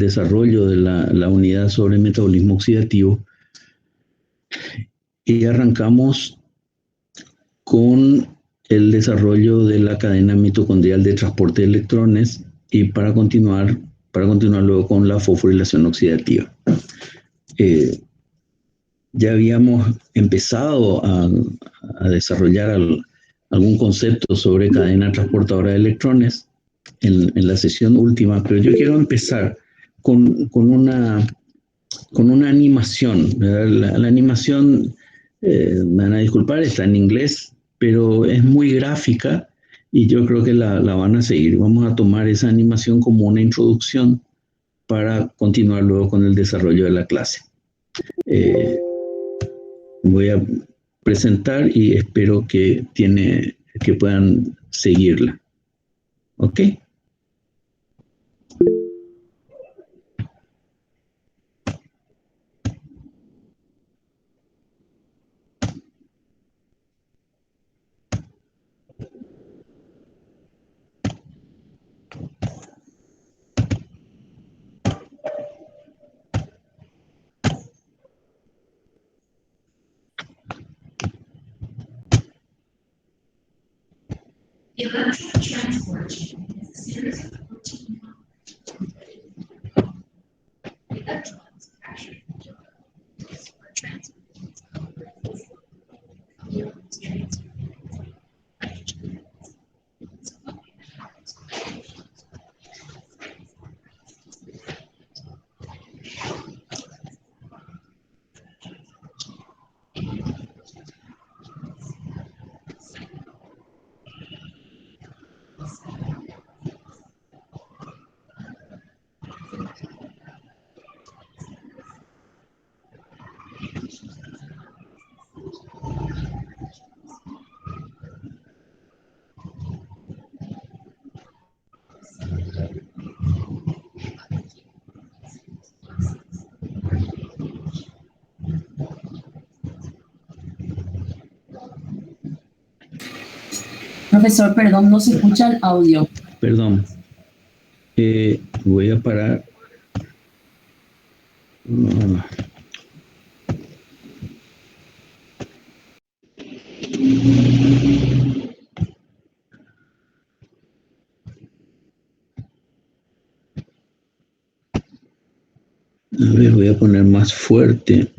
desarrollo de la unidad sobre metabolismo oxidativo y arrancamos con el desarrollo de la cadena mitocondrial de transporte de electrones y para continuar luego con la fosforilación oxidativa. Ya habíamos empezado a desarrollar algún concepto sobre cadena transportadora de electrones en la sesión última, pero yo quiero empezar con una animación. La animación, me van a disculpar, está en inglés, pero es muy gráfica y yo creo que la van a seguir. Vamos a tomar esa animación como una introducción para continuar luego con el desarrollo de la clase. Voy a presentar y espero que puedan seguirla. ¿Ok? The electron transport chain is a series of protein molecules. The electrons captured in the nucleus are transferred to covalent transferred hydrogen. Profesor, perdón, no se escucha el audio. Perdón. Voy a parar. A ver, voy a poner más fuerte.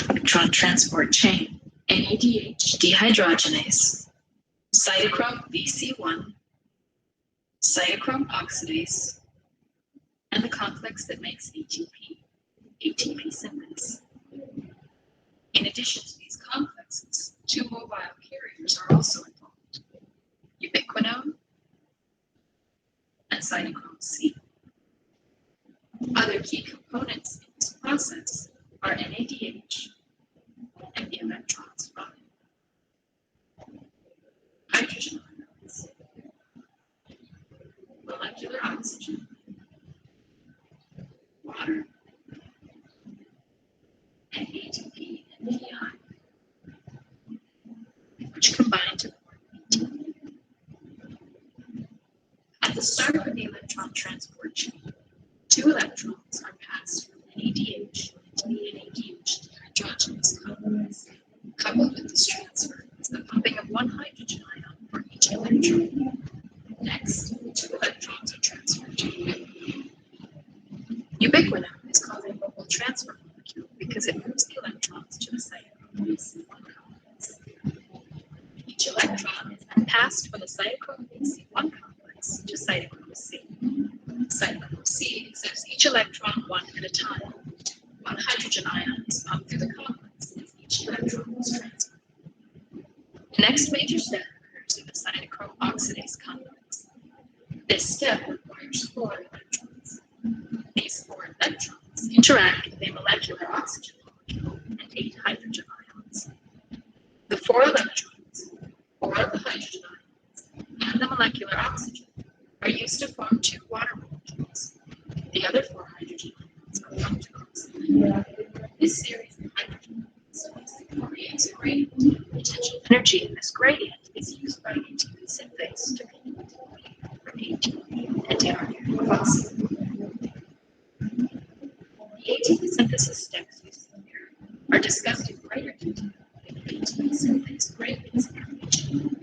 Electron transport chain, NADH dehydrogenase, cytochrome BC1, cytochrome oxidase, and the complex that makes ATP synthase. In addition to these complexes, two mobile carriers are also involved, ubiquinone and cytochrome C. Other key components in this process are NADH and the electrons from it. Hydrogen ions, molecular oxygen, water, and ATP and PI, which combine to form ATP. At the start of the electron transport chain, two electrons are passed from NADH into the NADH dehydrogenase complex. Coupled with this transfer is the pumping of one hydrogen ion for each electron. Next, two electrons are transferred to ubiquinone. Ubiquinone is called a mobile transfer molecule because it moves the electrons to the cytochrome BC1 complex. Each electron is then passed from the cytochrome BC1 complex to cytochrome C. Cytochrome C accepts each electron one at a time. One hydrogen ion is pumped through the complex as each electron is transferred. The next major step occurs in the cytochrome oxidase complex. This step requires 4 electrons. interact with a molecular oxygen molecule and 8 hydrogen ions. The 4 electrons, 4 of the hydrogen ions, and the molecular oxygen are used to form 2 water molecules. The other 4 hydrogen ions are functionals. This series of hydrogen ions creates a gradient. Potential energy in this gradient is used by ATP synthase to make from ATP and tRNA phosphate. The ATP synthesis steps you see here are discussed in greater detail in the ATP synthase gradients animation.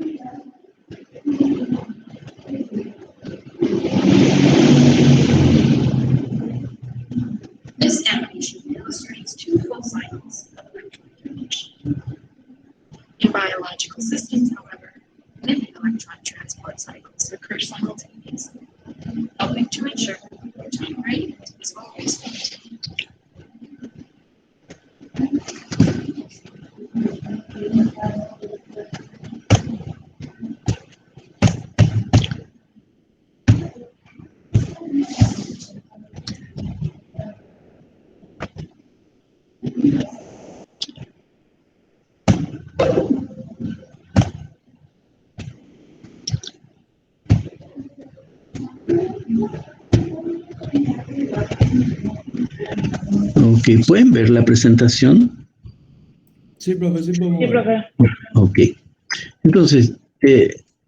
This animation illustrates 2 full cycles of electron donation. In biological systems, however, many electron transport cycles occur simultaneously, helping to ensure that the time gradient is always maintained. Ok, ¿pueden ver la presentación? Sí, profe, sí podemos ver. profe. Ok. Entonces,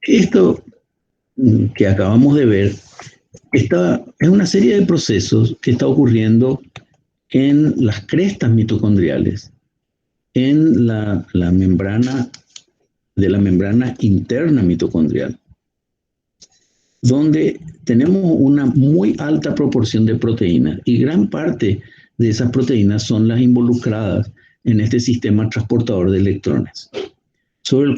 esto que acabamos de ver es una serie de procesos que está ocurriendo en las crestas mitocondriales, en la membrana interna mitocondrial, donde tenemos una muy alta proporción de proteínas y gran parte de esas proteínas son las involucradas en este sistema transportador de electrones, sobre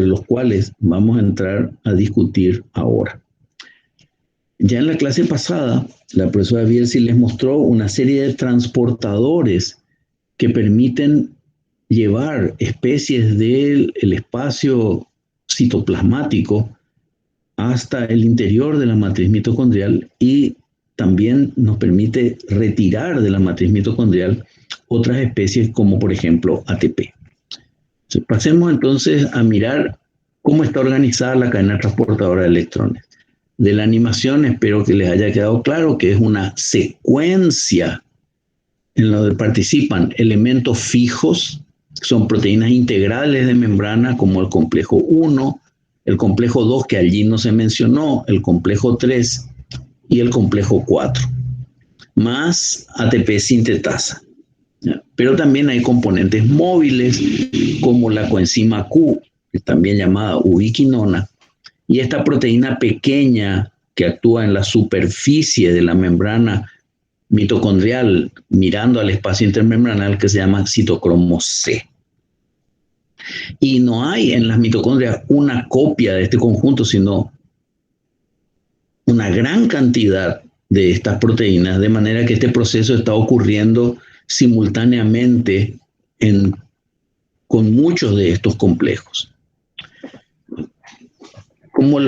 los cuales vamos a entrar a discutir ahora. Ya en la clase pasada, la profesora Bielsi les mostró una serie de transportadores que permiten llevar especies del espacio citoplasmático hasta el interior de la matriz mitocondrial y también nos permite retirar de la matriz mitocondrial otras especies como por ejemplo ATP. Pasemos entonces a mirar cómo está organizada la cadena transportadora de electrones. De la animación espero que les haya quedado claro que es una secuencia en la que participan elementos fijos, que son proteínas integrales de membrana como el complejo 1, el complejo 2 que allí no se mencionó, el complejo 3 y el complejo 4, más ATP sintetasa. Pero también hay componentes móviles como la coenzima Q, también llamada ubiquinona, y esta proteína pequeña que actúa en la superficie de la membrana mitocondrial mirando al espacio intermembranal que se llama citocromo C. Y no hay en las mitocondrias una copia de este conjunto, sino una gran cantidad de estas proteínas, de manera que este proceso está ocurriendo simultáneamente con muchos de estos complejos. Como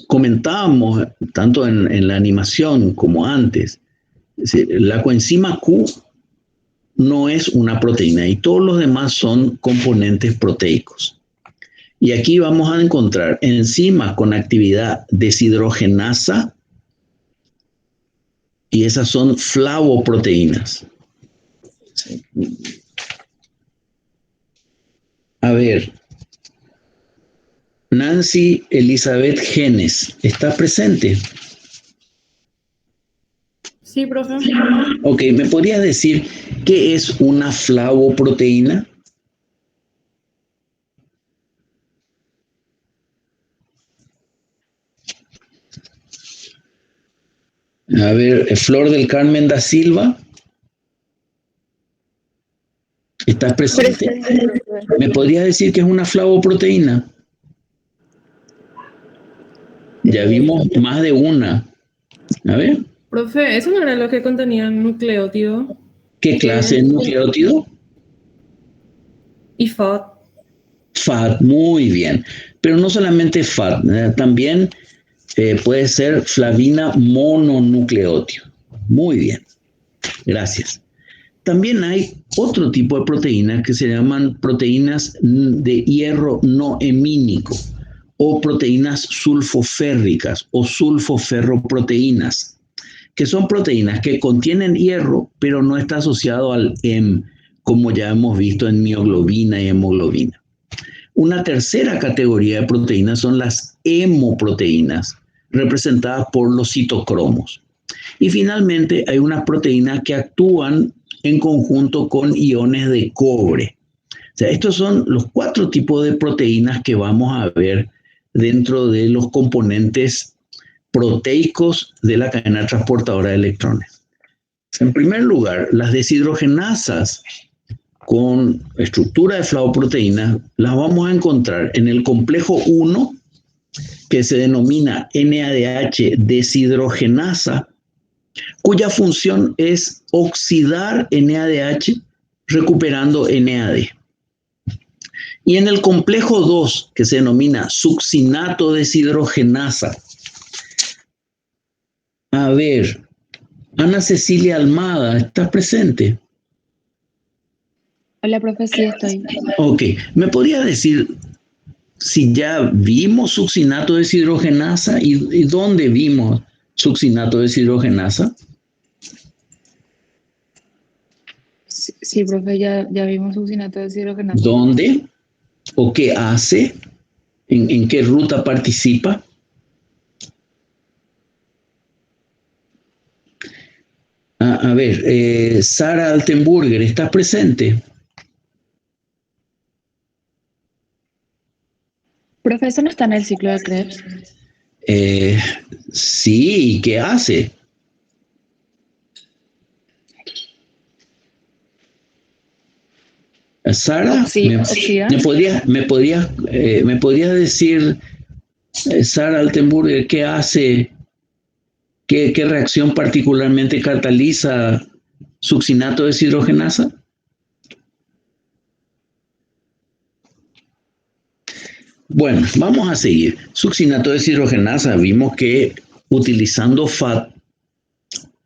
comentábamos tanto en la animación como antes, la coenzima Q no es una proteína y todos los demás son componentes proteicos. Y aquí vamos a encontrar enzimas con actividad deshidrogenasa y esas son flavoproteínas. A ver, Nancy Elizabeth Genes, ¿está presente? Sí, profe. Ok, ¿me podrías decir qué es una flavoproteína? A ver, Flor del Carmen da Silva. ¿Estás presente? ¿Me podrías decir qué es una flavoproteína? Ya vimos más de una. A ver. Profe, ¿eso no era lo que contenía nucleótido? ¿Qué clase de nucleótido? Y FAT. FAT, muy bien. Pero no solamente FAT, también puede ser flavina mononucleótido. Muy bien. Gracias. También hay otro tipo de proteínas que se llaman proteínas de hierro no hemínico o proteínas sulfoférricas o sulfoferroproteínas, que son proteínas que contienen hierro, pero no está asociado al heme, como ya hemos visto en mioglobina y hemoglobina. Una tercera categoría de proteínas son las hemoproteínas, representadas por los citocromos. Y finalmente hay unas proteínas que actúan en conjunto con iones de cobre. O sea, estos son los 4 tipos de proteínas que vamos a ver dentro de los componentes proteicos de la cadena transportadora de electrones. En primer lugar, las deshidrogenasas con estructura de flavoproteínas las vamos a encontrar en el complejo 1, que se denomina NADH deshidrogenasa, cuya función es oxidar NADH recuperando NAD. Y en el complejo 2, que se denomina succinato deshidrogenasa. A ver, Ana Cecilia Almada, ¿estás presente? Hola, profe, sí estoy. Ok, ¿me podría decir si ya vimos succinato deshidrogenasa y dónde vimos succinato deshidrogenasa? Sí, profe, ya vimos succinato deshidrogenasa. ¿Dónde? ¿O qué hace? ¿En qué ruta participa? A ver, Sara Altenburger, ¿estás presente? Profe, ¿eso no está en el ciclo de Krebs? Sí, ¿qué hace? Sara, Oxida. ¿me podrías decir, Sara Altenburger, qué hace, qué reacción particularmente cataliza succinato deshidrogenasa? Bueno, vamos a seguir. Succinato deshidrogenasa, vimos que utilizando FAT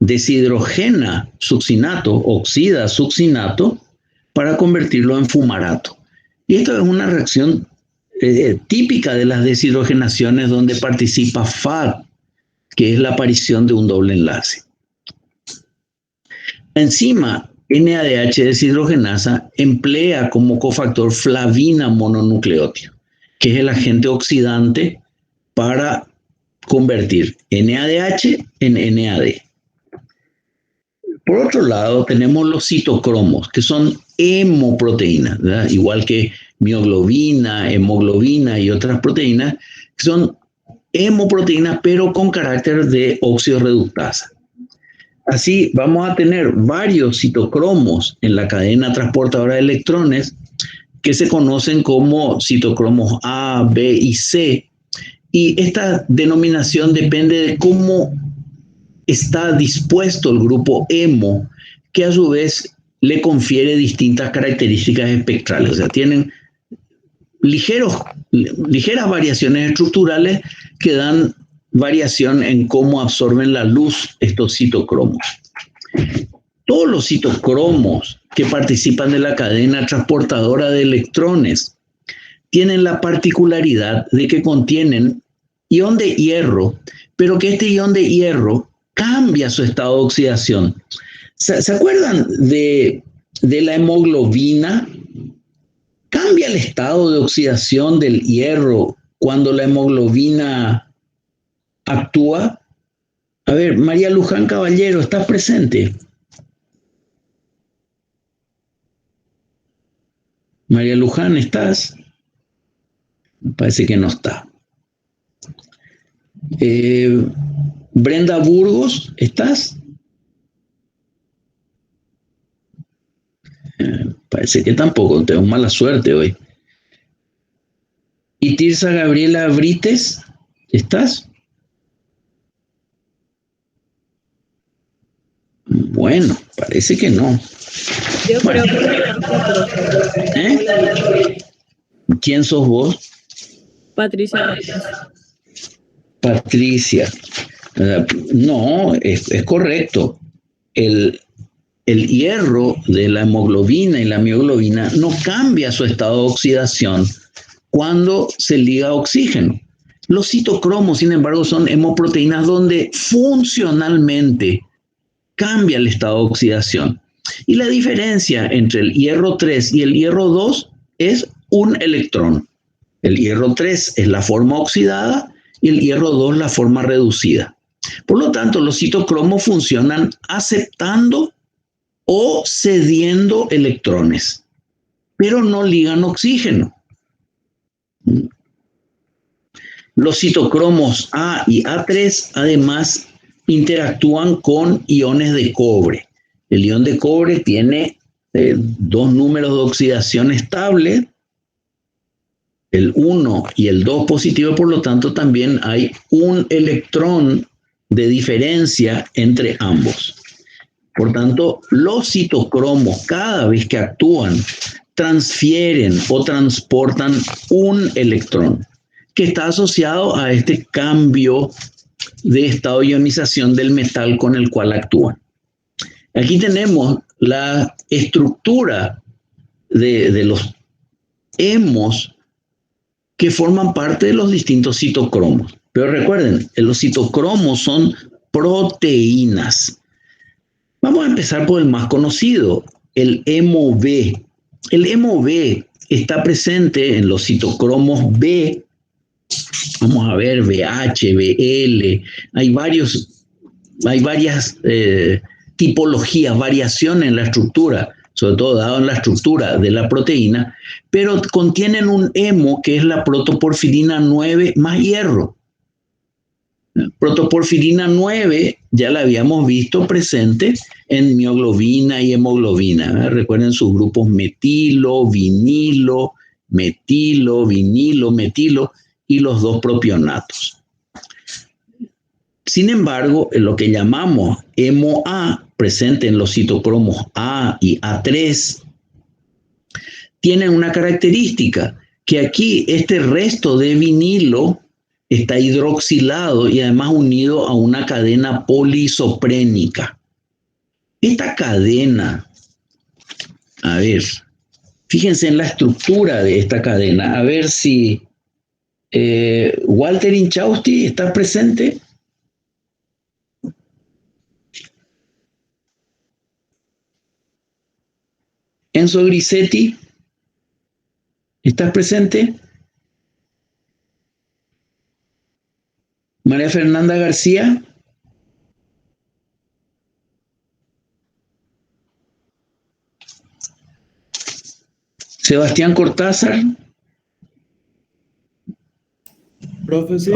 deshidrogena succinato, oxida succinato para convertirlo en fumarato. Y esto es una reacción típica de las deshidrogenaciones donde participa FAT, que es la aparición de un doble enlace. Encima, NADH deshidrogenasa emplea como cofactor flavina mononucleótido, que es el agente oxidante para convertir NADH en NAD. Por otro lado, tenemos los citocromos, que son hemoproteínas, ¿verdad? Igual que mioglobina, hemoglobina y otras proteínas, que son hemoproteínas, pero con carácter de óxido reductasa. Así vamos a tener varios citocromos en la cadena transportadora de electrones que se conocen como citocromos A, B y C. Y esta denominación depende de cómo está dispuesto el grupo hemo, que a su vez le confiere distintas características espectrales. O sea, tienen ligeras variaciones estructurales que dan variación en cómo absorben la luz estos citocromos. Todos los citocromos que participan de la cadena transportadora de electrones tienen la particularidad de que contienen ion de hierro, pero que este ion de hierro cambia su estado de oxidación. ¿Se acuerdan de la hemoglobina? Cambia el estado de oxidación del hierro cuando la hemoglobina actúa. A ver, María Luján Caballero, ¿estás presente? María Luján, ¿estás? Me parece que no está. Brenda Burgos, ¿estás? Parece que tampoco, tengo mala suerte hoy. ¿Y Tirsa Gabriela Brites, estás? Bueno, parece que no. Yo bueno. creo que ¿Quién sos vos? Patricia. Patricia. No, es correcto. el hierro de la hemoglobina y la mioglobina no cambia su estado de oxidación cuando se liga a oxígeno. Los citocromos, sin embargo, son hemoproteínas donde funcionalmente cambia el estado de oxidación. Y la diferencia entre el hierro 3 y el hierro 2 es un electrón. El hierro 3 es la forma oxidada y el hierro 2 la forma reducida. Por lo tanto, los citocromos funcionan aceptando o cediendo electrones, pero no ligan oxígeno. Los citocromos A y A3 además interactúan con iones de cobre. El ion de cobre tiene dos números de oxidación estable, el 1 y el 2 positivo, por lo tanto también hay un electrón de diferencia entre ambos. Por tanto, los citocromos cada vez que actúan transfieren o transportan un electrón que está asociado a este cambio de estado de ionización del metal con el cual actúan. Aquí tenemos la estructura de los hemos que forman parte de los distintos citocromos. Pero recuerden, los citocromos son proteínas. Vamos a empezar por el más conocido, el hemo B. El hemo B está presente en los citocromos B. Vamos a ver, BH, BL. Hay varias tipologías, variaciones en la estructura, sobre todo dado en la estructura de la proteína, pero contienen un hemo que es la protoporfirina 9 más hierro. Protoporfirina 9 ya la habíamos visto presente en mioglobina y hemoglobina, ¿verdad? Recuerden sus grupos metilo, vinilo, metilo, vinilo, metilo y los dos propionatos. Sin embargo, en lo que llamamos hemo A, presente en los citocromos A y A3, tienen una característica, que aquí este resto de vinilo está hidroxilado y además unido a una cadena polisoprénica. Esta cadena, a ver, fíjense en la estructura de esta cadena, a ver si Walter Inchausti está presente. Enzo Grisetti, ¿estás presente? María Fernanda García. Sebastián Cortázar. Profe, sí.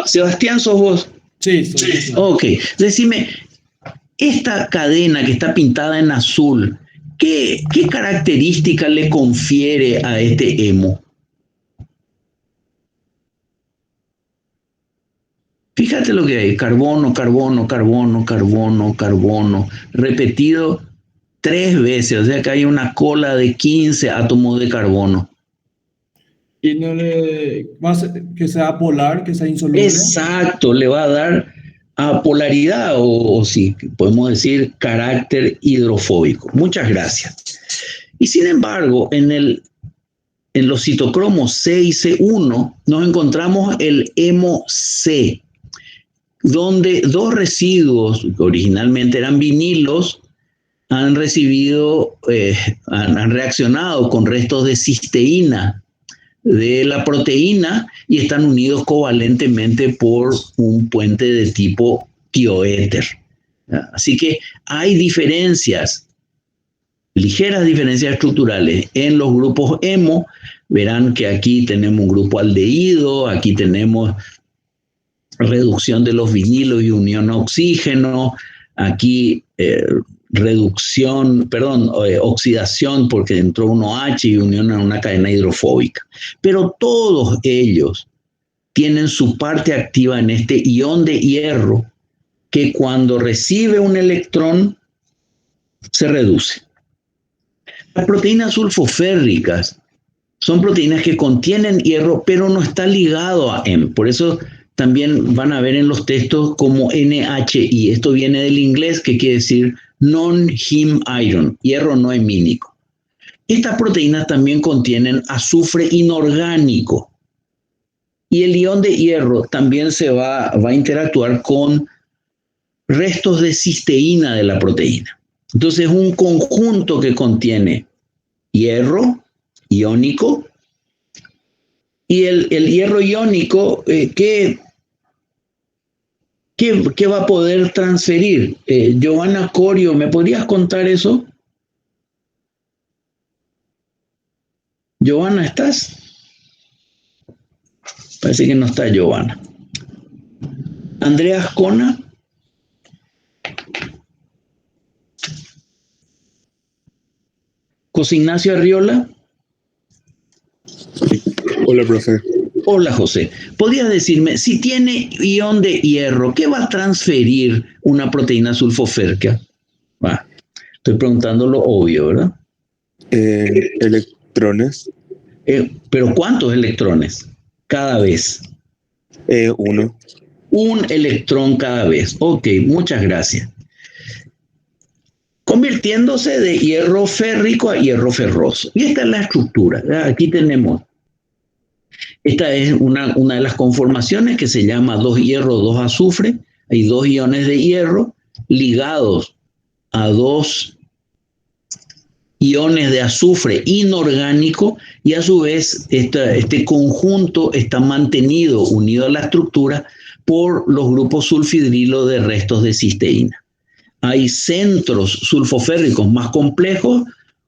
Sebastián, ¿sos vos? Sí, soy yo. Ok, decime, esta cadena que está pintada en azul, ¿qué característica le confiere a este hemo? Fíjate lo que hay, carbono, carbono, carbono, carbono, carbono, repetido 3 veces, o sea que hay una cola de 15 átomos de carbono. Y no le va a ser que sea polar, que sea insoluble. Exacto, le va a dar apolaridad o sí, podemos decir carácter hidrofóbico. Muchas gracias. Y sin embargo, en los citocromos C y C1 nos encontramos el hemo C, donde dos residuos que originalmente eran vinilos han reaccionado con restos de cisteína de la proteína y están unidos covalentemente por un puente de tipo tioéter. Así que hay diferencias, ligeras diferencias estructurales en los grupos hemo. Verán que aquí tenemos un grupo aldehído, aquí tenemos reducción de los vinilos y unión a oxígeno, aquí oxidación porque entró un OH y unión a una cadena hidrofóbica. Pero todos ellos tienen su parte activa en este ion de hierro que cuando recibe un electrón se reduce. Las proteínas sulfoférricas son proteínas que contienen hierro, pero no está ligado a hemo. Por eso también van a ver en los textos como NHI. Esto viene del inglés, que quiere decir non-heme iron, hierro no hemínico. Estas proteínas también contienen azufre inorgánico. Y el ion de hierro también va a interactuar con restos de cisteína de la proteína. Entonces, es un conjunto que contiene hierro iónico, y el hierro iónico, ¿qué va a poder transferir? Giovanna Corio, ¿me podrías contar eso? Giovanna, ¿estás? Parece que no está Giovanna. Andrea Ascona. José Ignacio Arriola. Hola, profe. Hola, José. ¿Podrías decirme, si tiene ion de hierro, qué va a transferir una proteína sulfoférrica? Estoy preguntando lo obvio, ¿verdad? Electrones. ¿Pero cuántos electrones cada vez? 1. Un electrón cada vez. Ok, muchas gracias. Convirtiéndose de hierro férrico a hierro ferroso. Y esta es la estructura. Aquí tenemos. Esta es una de las conformaciones que se llama 2 hierro, 2 azufre. Hay 2 iones de hierro ligados a 2 iones de azufre inorgánico, y a su vez este conjunto está mantenido unido a la estructura por los grupos sulfidrilo de restos de cisteína. Hay centros sulfoférricos más complejos,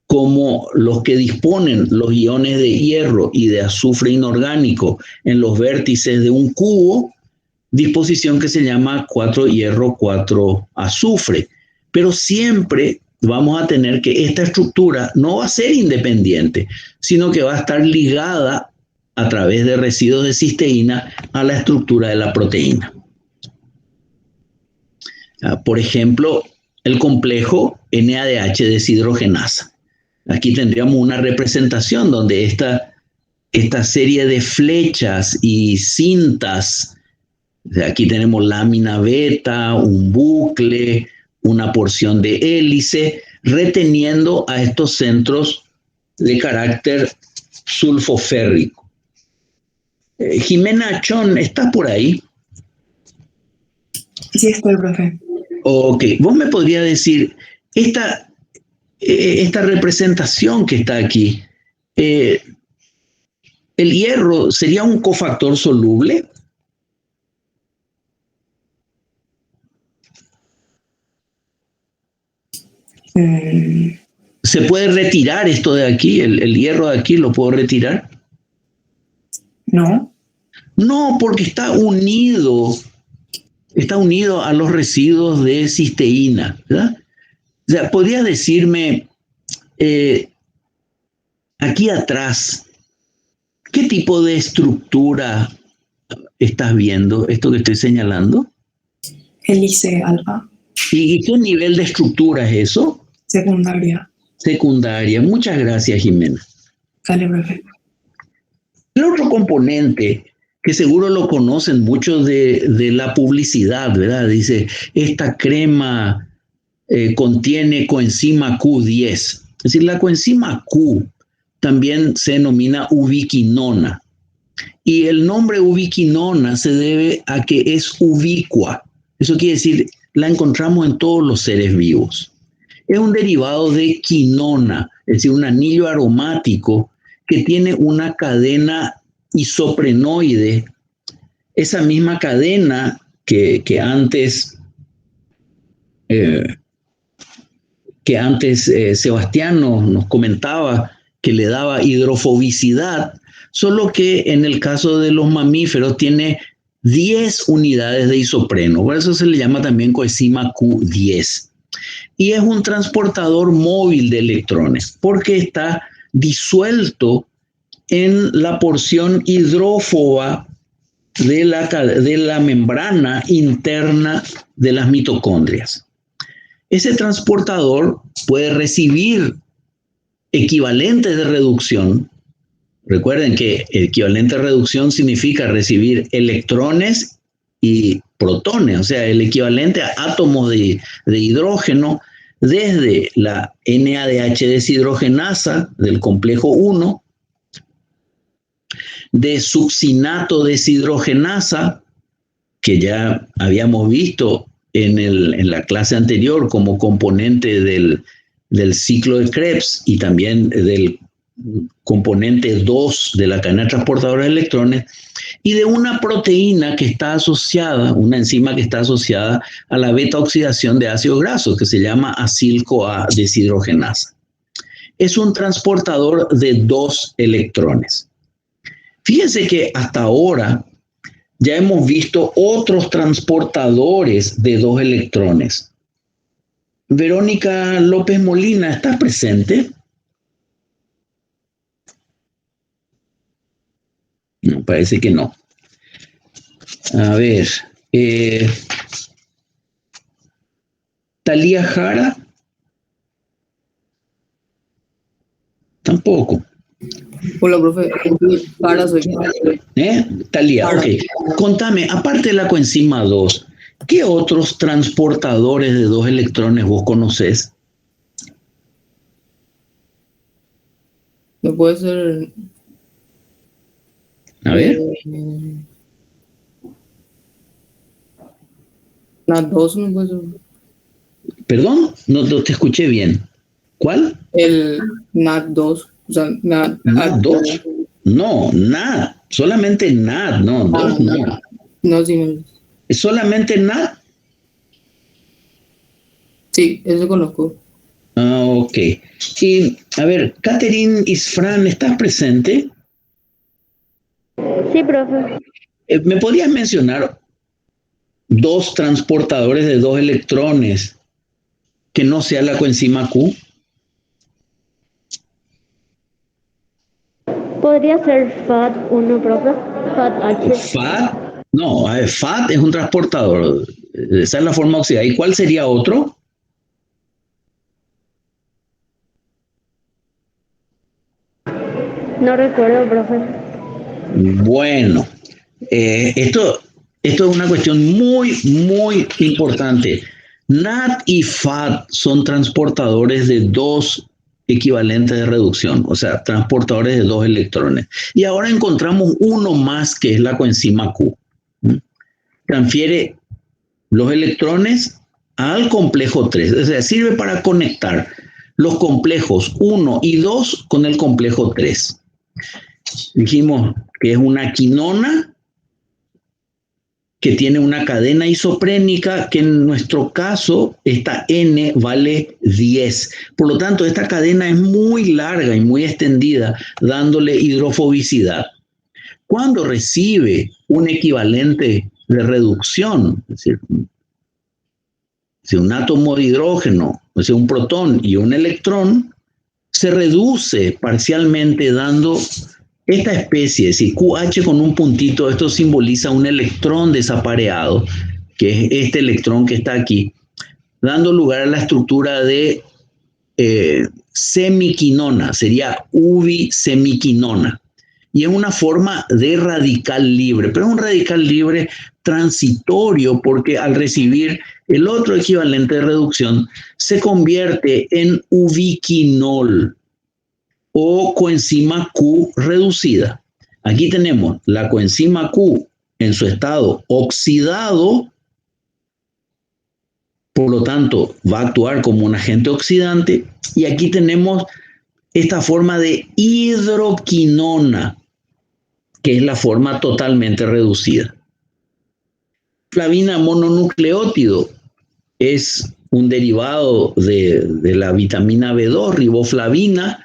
como los que disponen los iones de hierro y de azufre inorgánico en los vértices de un cubo, disposición que se llama 4 hierro, 4 azufre. Pero siempre vamos a tener que esta estructura no va a ser independiente, sino que va a estar ligada a través de residuos de cisteína a la estructura de la proteína. Por ejemplo, el complejo NADH deshidrogenasa. Aquí tendríamos una representación donde esta serie de flechas y cintas, aquí tenemos lámina beta, un bucle, una porción de hélice, reteniendo a estos centros de carácter sulfoférrico. Jimena Chon, ¿estás por ahí? Sí, estoy, profe. Ok, vos me podrías decir, esta representación que está aquí, ¿el hierro sería un cofactor soluble? ¿Se puede retirar esto de aquí? ¿El hierro de aquí lo puedo retirar? No. No, porque está unido a los residuos de cisteína, ¿verdad? O sea, ¿podrías decirme aquí atrás qué tipo de estructura estás viendo, esto que estoy señalando? Hélice alfa. ¿Y qué nivel de estructura es eso? Secundaria. Secundaria. Muchas gracias, Jimena. Dale, profe. El otro componente, que seguro lo conocen muchos de la publicidad, ¿verdad? Dice, esta crema contiene coenzima Q10. Es decir, la coenzima Q también se denomina ubiquinona. Y el nombre ubiquinona se debe a que es ubicua. Eso quiere decir, la encontramos en todos los seres vivos. Es un derivado de quinona, es decir, un anillo aromático que tiene una cadena isoprenoide. Esa misma cadena que antes Sebastián nos comentaba que le daba hidrofobicidad, solo que en el caso de los mamíferos tiene 10 unidades de isopreno, por eso se le llama también coenzima Q10. Y es un transportador móvil de electrones, porque está disuelto en la porción hidrófoba de la membrana interna de las mitocondrias. Ese transportador puede recibir equivalentes de reducción. Recuerden que el equivalente de reducción significa recibir electrones y protones, o sea, el equivalente a átomos de hidrógeno desde la NADH deshidrogenasa del complejo 1, de succinato deshidrogenasa, que ya habíamos visto en la clase anterior como componente del ciclo de Krebs y también del componente 2 de la cadena transportadora de electrones, y de una proteína que está asociada, una enzima que está asociada a la beta oxidación de ácidos grasos, que se llama acil-CoA deshidrogenasa. Es un transportador de 2 electrones. Fíjense que hasta ahora ya hemos visto otros transportadores de 2 electrones. Verónica López Molina, ¿estás presente? No, parece que no. A ver. Talía Jara. Tampoco. Hola, profe. Jara soy yo. Talía, ok. Contame, aparte de la coenzima 2, ¿qué otros transportadores de 2 electrones vos conocés? No puede ser. A ver. NAD2 no puede ser. Perdón, no te escuché bien. ¿Cuál? El NAD2. O sea, ¿NAD2? No, NAD. Solamente NAD, no, 2 no. No, sí, no. ¿Es solamente NAD? Sí, eso conozco. Ah, ok. Y, a ver, Catherine Isfran, ¿estás presente? Sí, profe. ¿Me podrías mencionar 2 transportadores de 2 electrones que no sea la coenzima Q? ¿Podría ser FAT1, profe? FAT-H. FAT, no, FAT es un transportador. Esa es la forma oxidada. ¿Y cuál sería otro? No recuerdo, profe. Bueno, esto es una cuestión muy, muy importante. NAD y FAT son transportadores de 2 equivalentes de reducción, o sea, transportadores de 2 electrones. Y ahora encontramos uno más que es la coenzima Q. Transfiere los electrones al complejo 3, o sea, sirve para conectar los complejos 1 y 2 con el complejo 3. Dijimos que es una quinona que tiene una cadena isoprénica que en nuestro caso esta N vale 10. Por lo tanto, esta cadena es muy larga y muy extendida, dándole hidrofobicidad. Cuando recibe un equivalente de reducción, es decir, si un átomo de hidrógeno, o sea, un protón y un electrón, se reduce parcialmente dando esta especie, es decir, QH con un puntito, esto simboliza un electrón desapareado, que es este electrón que está aquí, dando lugar a la estructura de semiquinona, sería ubi-semiquinona. Y es una forma de radical libre, pero es un radical libre transitorio porque al recibir el otro equivalente de reducción se convierte en ubiquinol o coenzima Q reducida. Aquí tenemos la coenzima Q en su estado oxidado, por lo tanto va a actuar como un agente oxidante, y aquí tenemos esta forma de hidroquinona, que es la forma totalmente reducida. Flavina mononucleótido es un derivado de la vitamina B2, riboflavina,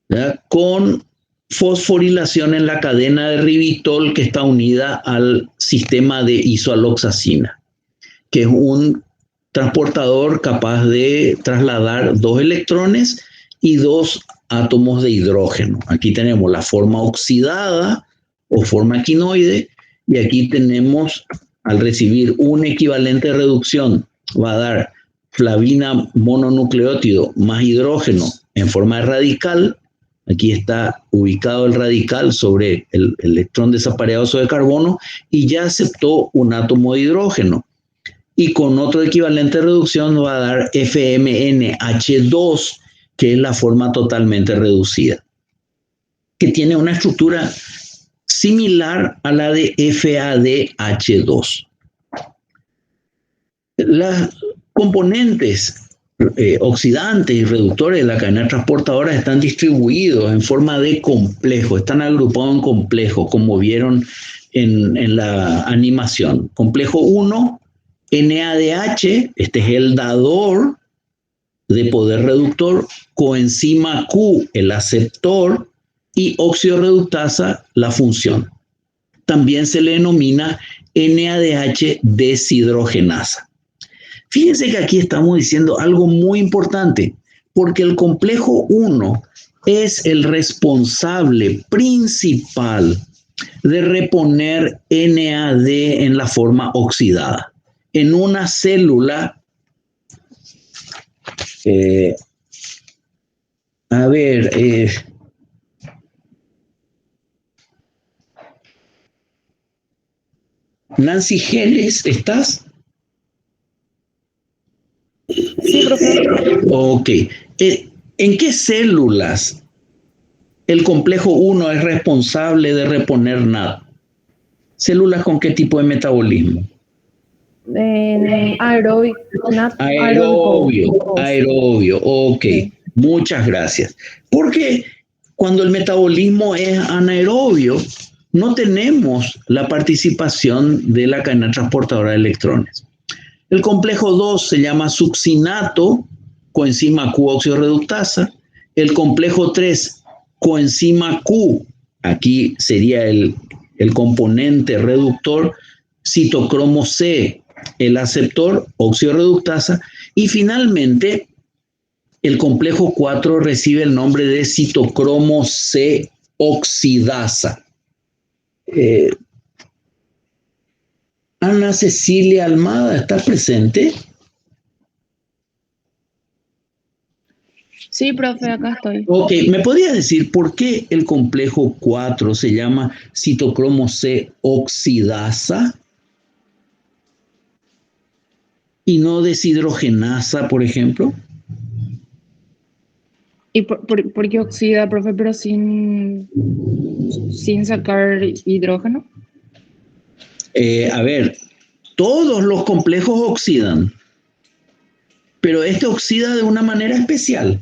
¿verdad?, con fosforilación en la cadena de ribitol que está unida al sistema de isoaloxacina, que es un transportador capaz de trasladar 2 electrones y 2 átomos de hidrógeno. Aquí tenemos la forma oxidada o forma quinoide, y aquí tenemos, al recibir un equivalente de reducción, va a dar flavina mononucleótido más hidrógeno en forma de radical, Aquí está ubicado el radical sobre el electrón desapareado de carbono y ya aceptó un átomo de hidrógeno. Y con otro equivalente de reducción va a dar FMNH2, que es la forma totalmente reducida, que tiene una estructura similar a la de FADH2. Las componentes oxidantes y reductores de la cadena transportadora están distribuidos en forma de complejo, están agrupados en complejos, como vieron en la animación. Complejo 1, NADH, este es el dador de poder reductor, coenzima Q, el aceptor, y óxido reductasa, la función. También se le denomina NADH deshidrogenasa. Fíjense que aquí estamos diciendo algo muy importante, porque el complejo 1 es el responsable principal de reponer NAD en la forma oxidada. En una célula, Nancy Geles, ¿estás? Sí, profe. Ok. ¿En qué células el complejo 1 es responsable de reponer NAD? ¿Células con qué tipo de metabolismo? Aeróbico. Aerobio, ok. Sí. Muchas gracias. Porque cuando el metabolismo es anaerobio, no tenemos la participación de la cadena transportadora de electrones. El complejo 2 se llama succinato, coenzima Q óxido reductasa. El complejo 3, coenzima Q, aquí sería el componente reductor, citocromo C, el aceptor, óxido reductasa. Y finalmente, el complejo 4 recibe el nombre de citocromo C oxidasa. Ana Cecilia Almada, ¿está presente? Sí, profe, acá estoy. Ok, ¿me podrías decir por qué el complejo 4 se llama citocromo C oxidasa y no deshidrogenasa, por ejemplo? ¿Y por qué oxida, profe, pero sin sacar hidrógeno? Todos los complejos oxidan, pero este oxida de una manera especial.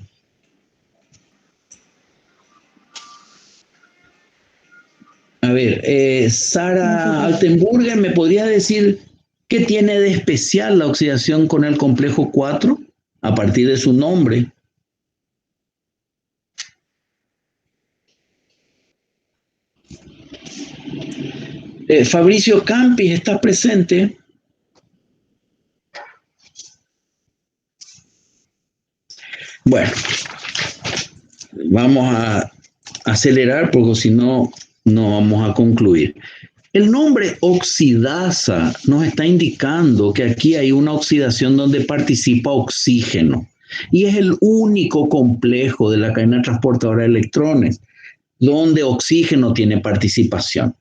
Sara Altenburger, ¿me podría decir qué tiene de especial la oxidación con el complejo 4 a partir de su nombre? Fabricio Campis, ¿está presente? Bueno, vamos a acelerar porque si no, no vamos a concluir. El nombre oxidasa nos está indicando que aquí hay una oxidación donde participa oxígeno y es el único complejo de la cadena transportadora de electrones donde oxígeno tiene participación.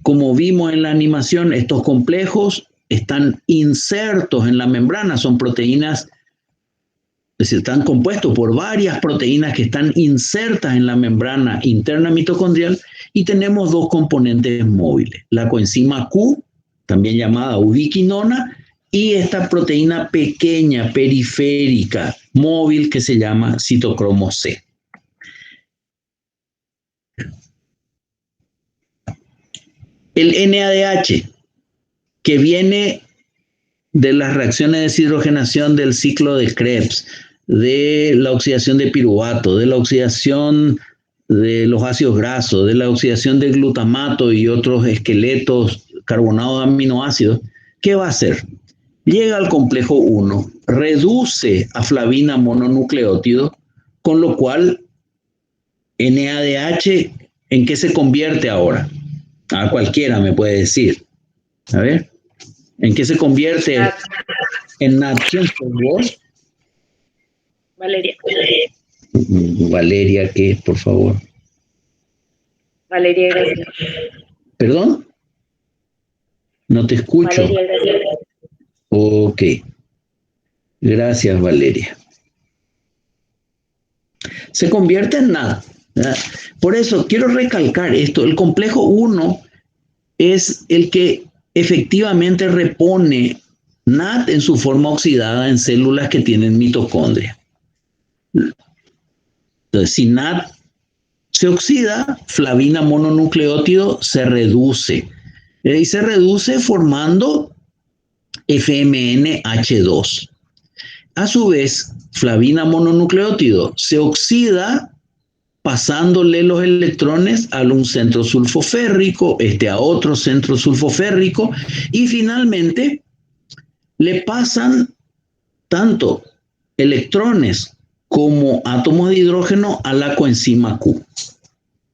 Como vimos en la animación, estos complejos están insertos en la membrana, son proteínas, es decir, están compuestos por varias proteínas que están insertas en la membrana interna mitocondrial y tenemos dos componentes móviles, la coenzima Q, también llamada ubiquinona, y esta proteína pequeña, periférica, móvil, que se llama citocromo C. El NADH, que viene de las reacciones de deshidrogenación del ciclo de Krebs, de la oxidación de piruvato, de la oxidación de los ácidos grasos, de la oxidación de glutamato y otros esqueletos carbonados de aminoácidos, ¿qué va a hacer? Llega al complejo 1, reduce a flavina mononucleótido, con lo cual NADH, ¿en qué se convierte ahora? A cualquiera me puede decir. A ver, ¿en qué se convierte? En NAD. ¿Quién fue vos? Valeria. Valeria, ¿qué es, por favor? Valeria Graciela. ¿Perdón? No te escucho. Valeria Graciela. Ok. Gracias, Valeria. Se convierte en NAT, ¿verdad? Por eso quiero recalcar esto. El complejo 1 es el que efectivamente repone NAT en su forma oxidada en células que tienen mitocondria. Entonces, si NAT se oxida, flavina mononucleótido se reduce. Y se reduce formando FMNH2. A su vez, flavina mononucleótido se oxida pasándole los electrones a un centro sulfoférrico, a otro centro sulfoférrico, y finalmente le pasan tanto electrones como átomos de hidrógeno a la coenzima Q,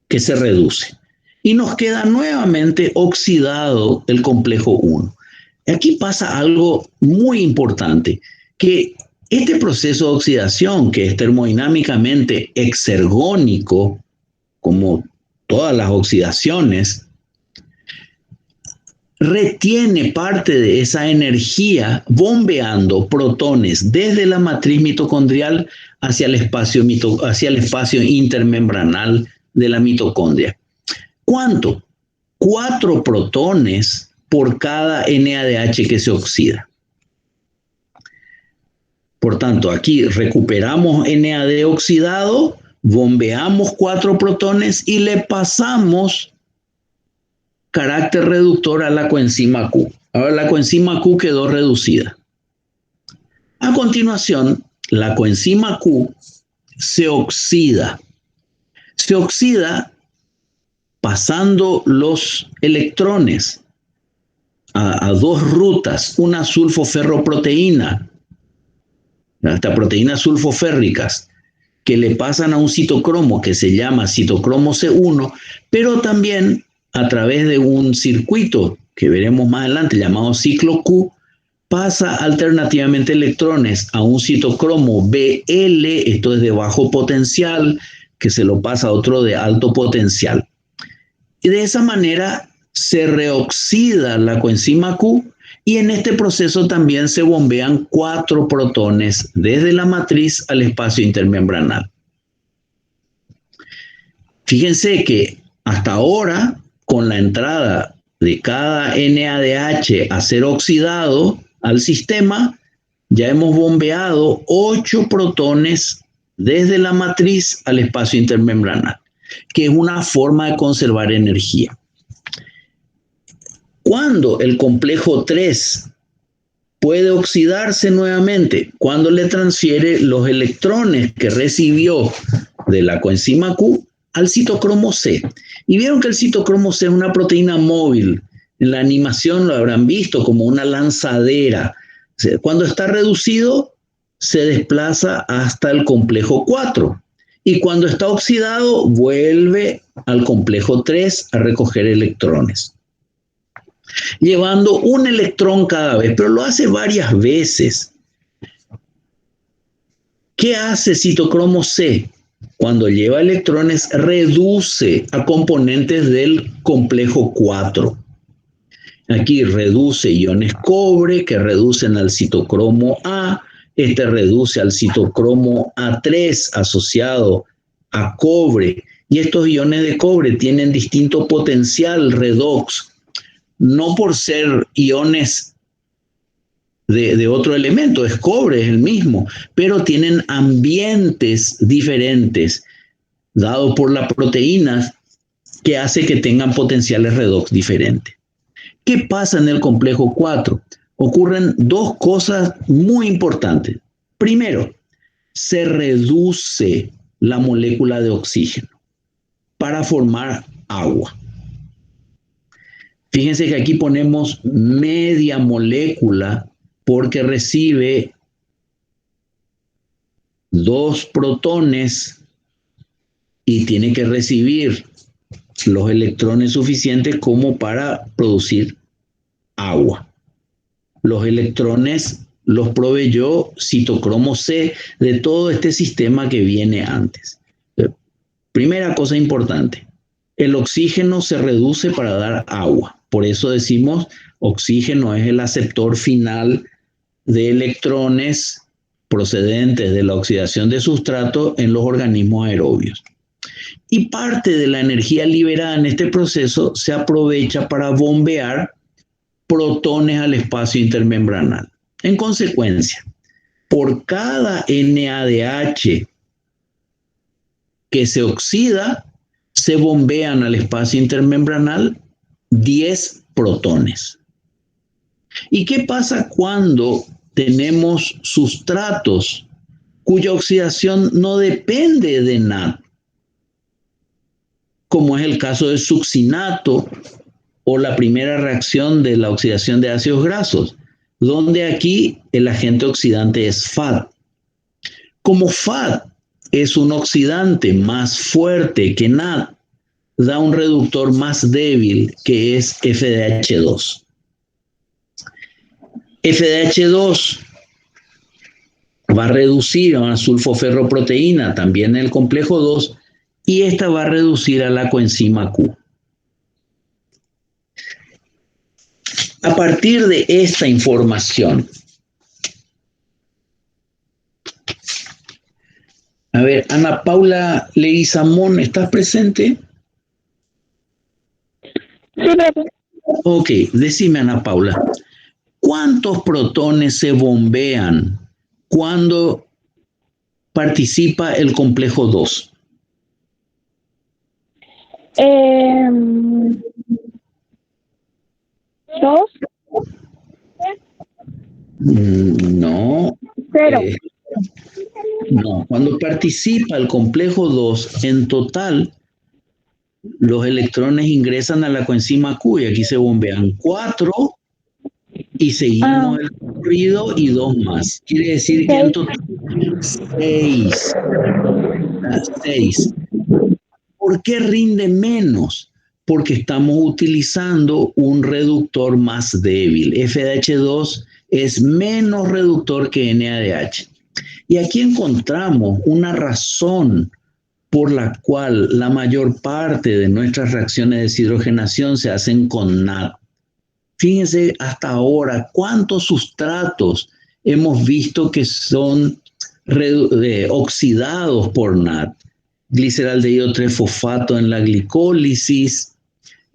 que se reduce. Y nos queda nuevamente oxidado el complejo 1. Aquí pasa algo muy importante, que este proceso de oxidación, que es termodinámicamente exergónico, como todas las oxidaciones, retiene parte de esa energía bombeando protones desde la matriz mitocondrial hacia el espacio intermembranal de la mitocondria. ¿Cuánto? 4 protones por cada NADH que se oxida. Por tanto, aquí recuperamos NAD oxidado, bombeamos 4 protones y le pasamos carácter reductor a la coenzima Q. Ahora la coenzima Q quedó reducida. A continuación, la coenzima Q se oxida. Se oxida pasando los electrones a 2 rutas, una sulfoferroproteína, hasta proteínas sulfoférricas, que le pasan a un citocromo que se llama citocromo C1, pero también a través de un circuito que veremos más adelante llamado ciclo Q, pasa alternativamente electrones a un citocromo BL, esto es de bajo potencial, que se lo pasa a otro de alto potencial. Y de esa manera se reoxida la coenzima Q y en este proceso también se bombean 4 protones desde la matriz al espacio intermembranal. Fíjense que hasta ahora, con la entrada de cada NADH a ser oxidado al sistema, ya hemos bombeado 8 protones desde la matriz al espacio intermembranal, que es una forma de conservar energía. Cuando el complejo 3 puede oxidarse nuevamente, cuando le transfiere los electrones que recibió de la coenzima Q al citocromo C. Y vieron que el citocromo C es una proteína móvil. En la animación lo habrán visto como una lanzadera. Cuando está reducido, se desplaza hasta el complejo 4. Y cuando está oxidado, vuelve al complejo 3 a recoger electrones, llevando un electrón cada vez, pero lo hace varias veces. ¿Qué hace citocromo C? Cuando lleva electrones, reduce a componentes del complejo 4. Aquí reduce iones cobre que reducen al citocromo A. Este reduce al citocromo A3 asociado a cobre. Y estos iones de cobre tienen distinto potencial redox, no por ser iones de otro elemento, es cobre, es el mismo, pero tienen ambientes diferentes, dado por la proteína, que hace que tengan potenciales redox diferentes. ¿Qué pasa en el complejo 4? Ocurren 2 cosas muy importantes. Primero, se reduce la molécula de oxígeno para formar agua. Fíjense que aquí ponemos media molécula porque recibe 2 protones y tiene que recibir los electrones suficientes como para producir agua. Los electrones los proveyó citocromo C de todo este sistema que viene antes. Primera cosa importante, el oxígeno se reduce para dar agua. Por eso decimos oxígeno es el aceptor final de electrones procedentes de la oxidación de sustrato en los organismos aerobios. Y parte de la energía liberada en este proceso se aprovecha para bombear protones al espacio intermembranal. En consecuencia, por cada NADH que se oxida, se bombean al espacio intermembranal 10 protones. ¿Y qué pasa cuando tenemos sustratos cuya oxidación no depende de NAD? Como es el caso del succinato o la primera reacción de la oxidación de ácidos grasos, donde aquí el agente oxidante es FAD. Como FAD es un oxidante más fuerte que NAD, da un reductor más débil que es FDH2. FDH2 va a reducir a una sulfoferroproteína, también el complejo 2, y esta va a reducir a la coenzima Q. A partir de esta información, a ver, Ana Paula Leguizamón, ¿estás presente? Sí, profe. Ok, decime, Ana Paula, ¿cuántos protones se bombean cuando participa el complejo 2? ¿Dos? No. 0. No, cuando participa el complejo 2, en total, los electrones ingresan a la coenzima Q y aquí se bombean 4 y seguimos el recorrido y 2 más. Quiere decir que en total 6. 6. ¿Por qué rinde menos? Porque estamos utilizando un reductor más débil. FDH2 es menos reductor que NADH. Y aquí encontramos una razón por la cual la mayor parte de nuestras reacciones de deshidrogenación se hacen con NAD. Fíjense hasta ahora cuántos sustratos hemos visto que son oxidados por NAD. Gliceraldehído 3-fosfato en la glicólisis,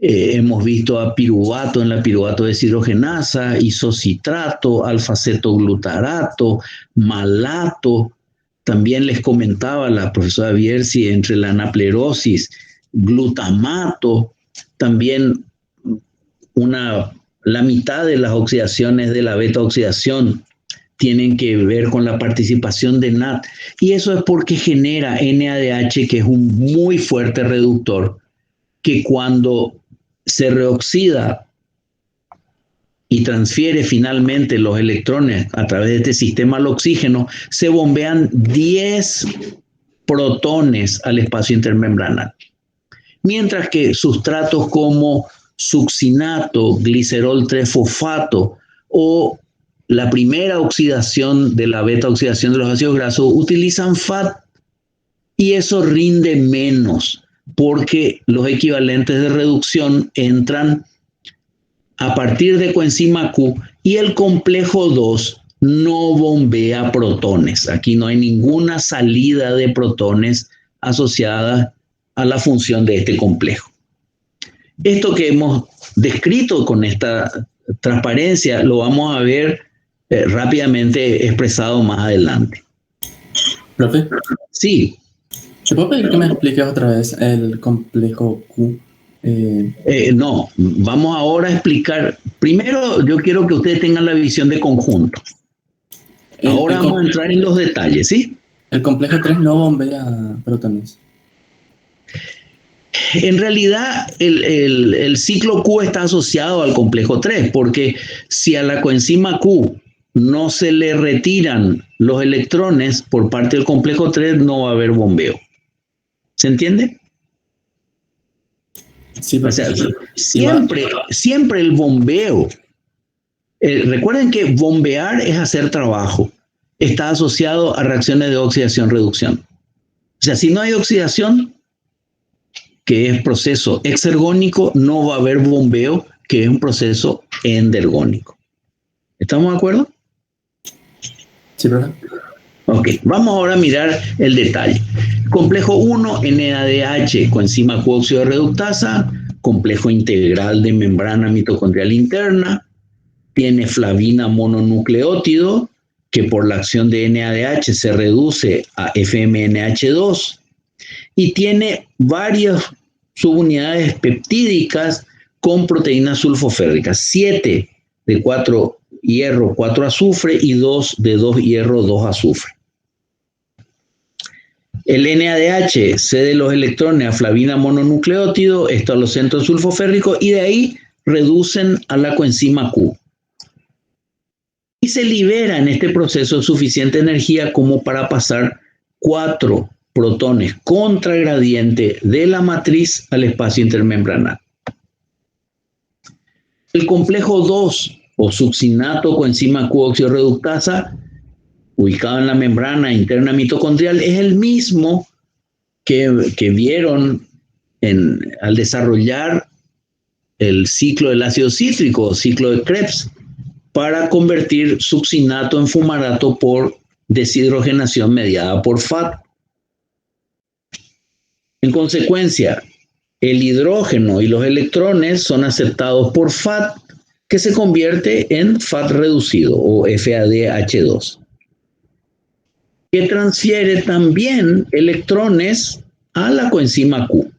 hemos visto a piruvato en la piruvato deshidrogenasa, isocitrato, alfa-cetoglutarato, malato. También les comentaba la profesora Bierzi entre la anaplerosis, glutamato, también la mitad de las oxidaciones de la beta-oxidación tienen que ver con la participación de NAD. Y eso es porque genera NADH, que es un muy fuerte reductor, que cuando se reoxida y transfiere finalmente los electrones a través de este sistema al oxígeno, se bombean 10 protones al espacio intermembranal. Mientras que sustratos como succinato, glicerol 3-fosfato o la primera oxidación de la beta-oxidación de los ácidos grasos utilizan FAD y eso rinde menos porque los equivalentes de reducción entran a partir de coenzima Q y el complejo 2 no bombea protones. Aquí no hay ninguna salida de protones asociada a la función de este complejo. Esto que hemos descrito con esta transparencia lo vamos a ver rápidamente expresado más adelante. Profe, Sí. ¿te puedo pedir que me expliques otra vez el complejo Q? No, vamos ahora a explicar. Primero, yo quiero que ustedes tengan la visión de conjunto. Ahora vamos a entrar en los detalles, ¿sí? El complejo 3 no bombea protones. En realidad, el ciclo Q está asociado al complejo 3, porque si a la coenzima Q no se le retiran los electrones por parte del complejo 3, no va a haber bombeo. ¿Se entiende? Sí, o sea, siempre el bombeo Recuerden que bombear es hacer trabajo. Está asociado a reacciones de oxidación-reducción. O sea, si no hay oxidación, que es proceso exergónico, no va a haber bombeo, que es un proceso endergónico. ¿Estamos de acuerdo? Sí, profe. Ok, vamos ahora a mirar el detalle. Complejo 1, NADH, coenzima Q-óxido de reductasa, complejo integral de membrana mitocondrial interna, tiene flavina mononucleótido, que por la acción de NADH se reduce a FMNH2, y tiene varias subunidades peptídicas con proteínas sulfoférricas, 7 de 4 hierro, 4 azufre y 2 de 2 hierro, 2 azufre. El NADH cede los electrones a flavina mononucleótido, esto a los centros sulfoférricos, y de ahí reducen a la coenzima Q. Y se libera en este proceso suficiente energía como para pasar 4 protones contra gradiente de la matriz al espacio intermembranal. El complejo 2 o succinato coenzima Q-óxido reductasa, ubicado en la membrana interna mitocondrial, es el mismo que vieron al desarrollar el ciclo del ácido cítrico, o ciclo de Krebs, para convertir succinato en fumarato por deshidrogenación mediada por FAT. En consecuencia, el hidrógeno y los electrones son aceptados por FAT, que se convierte en FAT reducido o FADH2, que transfiere también electrones a la coenzima Q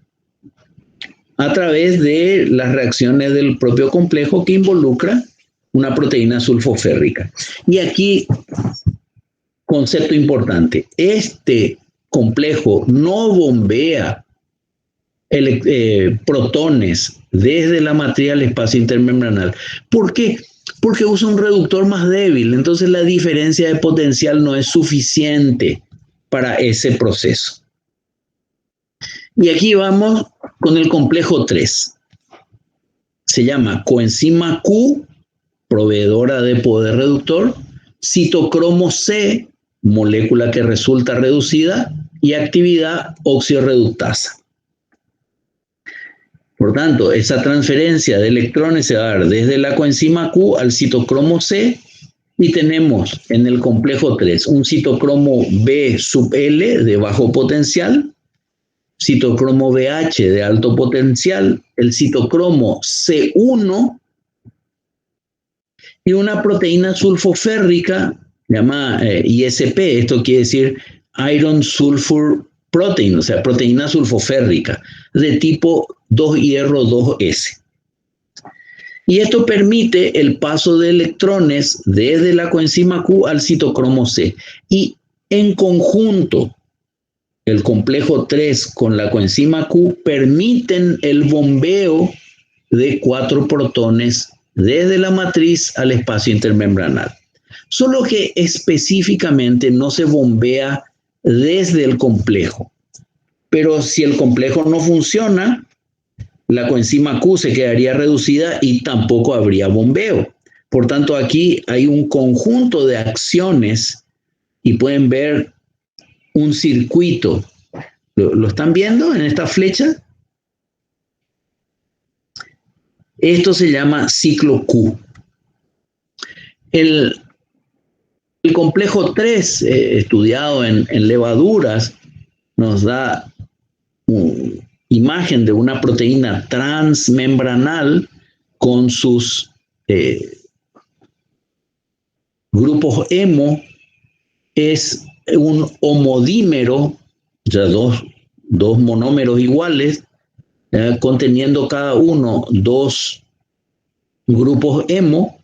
a través de las reacciones del propio complejo que involucra una proteína sulfoférrica. Y aquí, concepto importante, este complejo no bombea protones desde la matriz al espacio intermembranal. ¿Por qué? Porque usa un reductor más débil, entonces la diferencia de potencial no es suficiente para ese proceso. Y aquí vamos con el complejo 3. Se llama coenzima Q, proveedora de poder reductor, citocromo C, molécula que resulta reducida, y actividad oxidorreductasa. Por tanto, esa transferencia de electrones se va a dar desde la coenzima Q al citocromo C, y tenemos en el complejo 3 un citocromo B sub L de bajo potencial, citocromo BH de alto potencial, el citocromo C1 y una proteína sulfoférrica llamada ISP, esto quiere decir Iron Sulfur Protein, o sea, proteína sulfoférrica de tipo 2 hierro 2S. Y esto permite el paso de electrones desde la coenzima Q al citocromo C. Y en conjunto, el complejo 3 con la coenzima Q permiten el bombeo de 4 protones desde la matriz al espacio intermembranal. Solo que específicamente no se bombea desde el complejo. Pero si el complejo no funciona, la coenzima Q se quedaría reducida y tampoco habría bombeo. Por tanto, aquí hay un conjunto de acciones y pueden ver un circuito. ¿Lo están viendo en esta flecha? Esto se llama ciclo Q. El complejo 3, estudiado en levaduras, nos da imagen de una proteína transmembranal con sus grupos hemo. Es un homodímero, o sea, dos monómeros iguales, conteniendo cada uno 2 grupos hemo,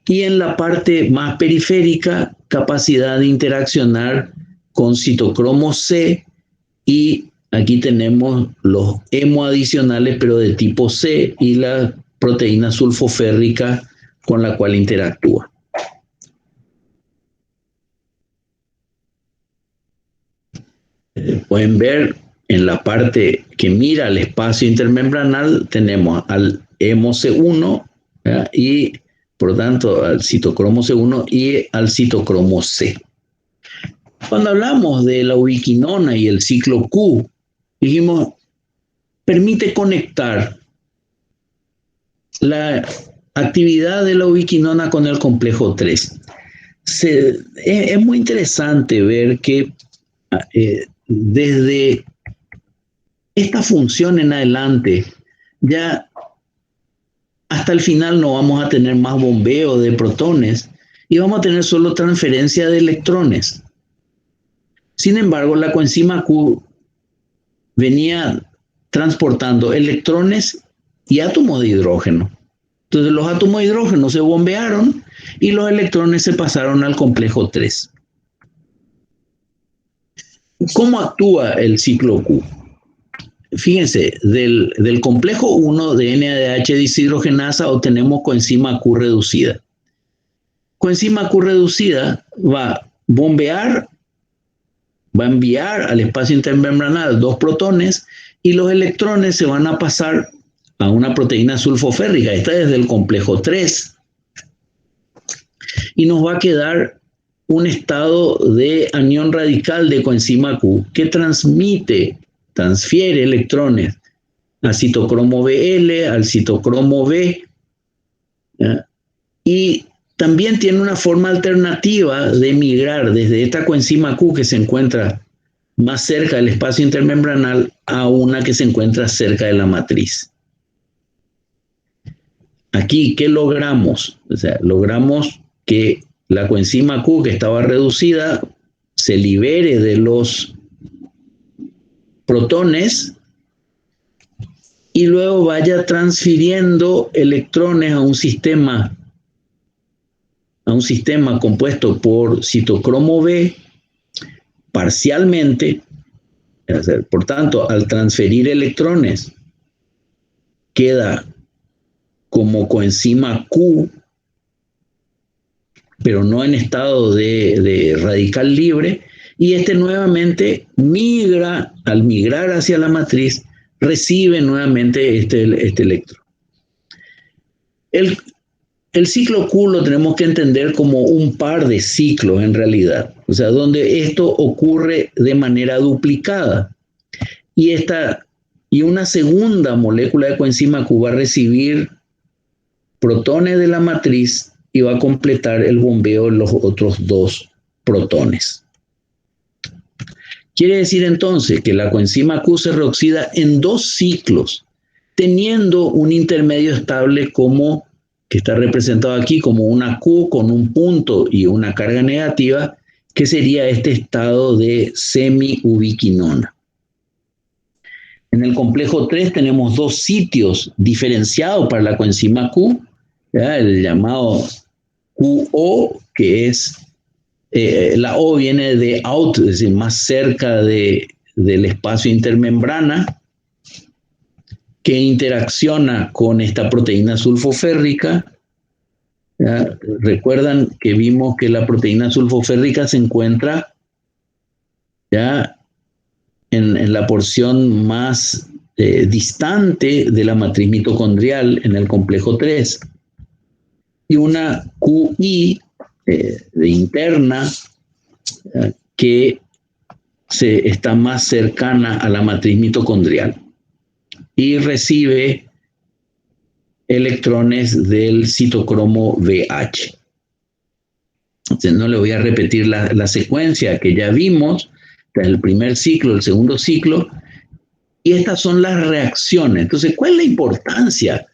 y en la parte más periférica, capacidad de interaccionar con citocromo C, y aquí tenemos los hemo adicionales, pero de tipo C, y la proteína sulfoférrica con la cual interactúa. Pueden ver en la parte que mira al espacio intermembranal, tenemos al hemo C1, ¿verdad? Y por lo tanto, al citocromo C1 y al citocromo C. Cuando hablamos de la ubiquinona y el ciclo Q, dijimos, permite conectar la actividad de la ubiquinona con el complejo 3. Es muy interesante ver que desde esta función en adelante, ya hasta el final no vamos a tener más bombeo de protones y vamos a tener solo transferencia de electrones. Sin embargo, la coenzima Q venía transportando electrones y átomos de hidrógeno. Entonces los átomos de hidrógeno se bombearon y los electrones se pasaron al complejo 3. ¿Cómo actúa el ciclo Q? Fíjense, del complejo 1 de NADH deshidrogenasa obtenemos coenzima Q reducida. Coenzima Q reducida va a bombear, va a enviar al espacio intermembranal 2 protones y los electrones se van a pasar a una proteína sulfoférrica. Esta es del complejo 3. Y nos va a quedar un estado de anión radical de coenzima Q que transfiere electrones al citocromo Bl, al citocromo B, ¿ya? Y también tiene una forma alternativa de migrar desde esta coenzima Q que se encuentra más cerca del espacio intermembranal a una que se encuentra cerca de la matriz. Aquí, ¿qué logramos? O sea, logramos que la coenzima Q que estaba reducida se libere de los protones y luego vaya transfiriendo electrones a un sistema compuesto por citocromo B parcialmente. Por tanto, al transferir electrones queda como coenzima Q, pero no en estado de radical libre, y nuevamente migra, al migrar hacia la matriz, recibe nuevamente este electrón. El ciclo Q lo tenemos que entender como un par de ciclos en realidad, o sea, donde esto ocurre de manera duplicada. Y una segunda molécula de coenzima Q va a recibir protones de la matriz y va a completar el bombeo de los otros 2 protones. Quiere decir entonces que la coenzima Q se reoxida en 2 ciclos, teniendo un intermedio estable que está representado aquí como una Q con un punto y una carga negativa, que sería este estado de semi-ubiquinona. En el complejo 3 tenemos 2 sitios diferenciados para la coenzima Q, ¿ya? El llamado QO, que es la O viene de out, es decir, más cerca del espacio intermembrana, que interacciona con esta proteína sulfoférrica. ¿Ya? Recuerdan que vimos que la proteína sulfoférrica se encuentra ya en la porción más distante de la matriz mitocondrial en el complejo 3. Y una QI de interna que está más cercana a la matriz mitocondrial y recibe electrones del citocromo VH. Entonces, no le voy a repetir la secuencia que ya vimos, el primer ciclo, el segundo ciclo, y estas son las reacciones. Entonces, ¿cuál es la importancia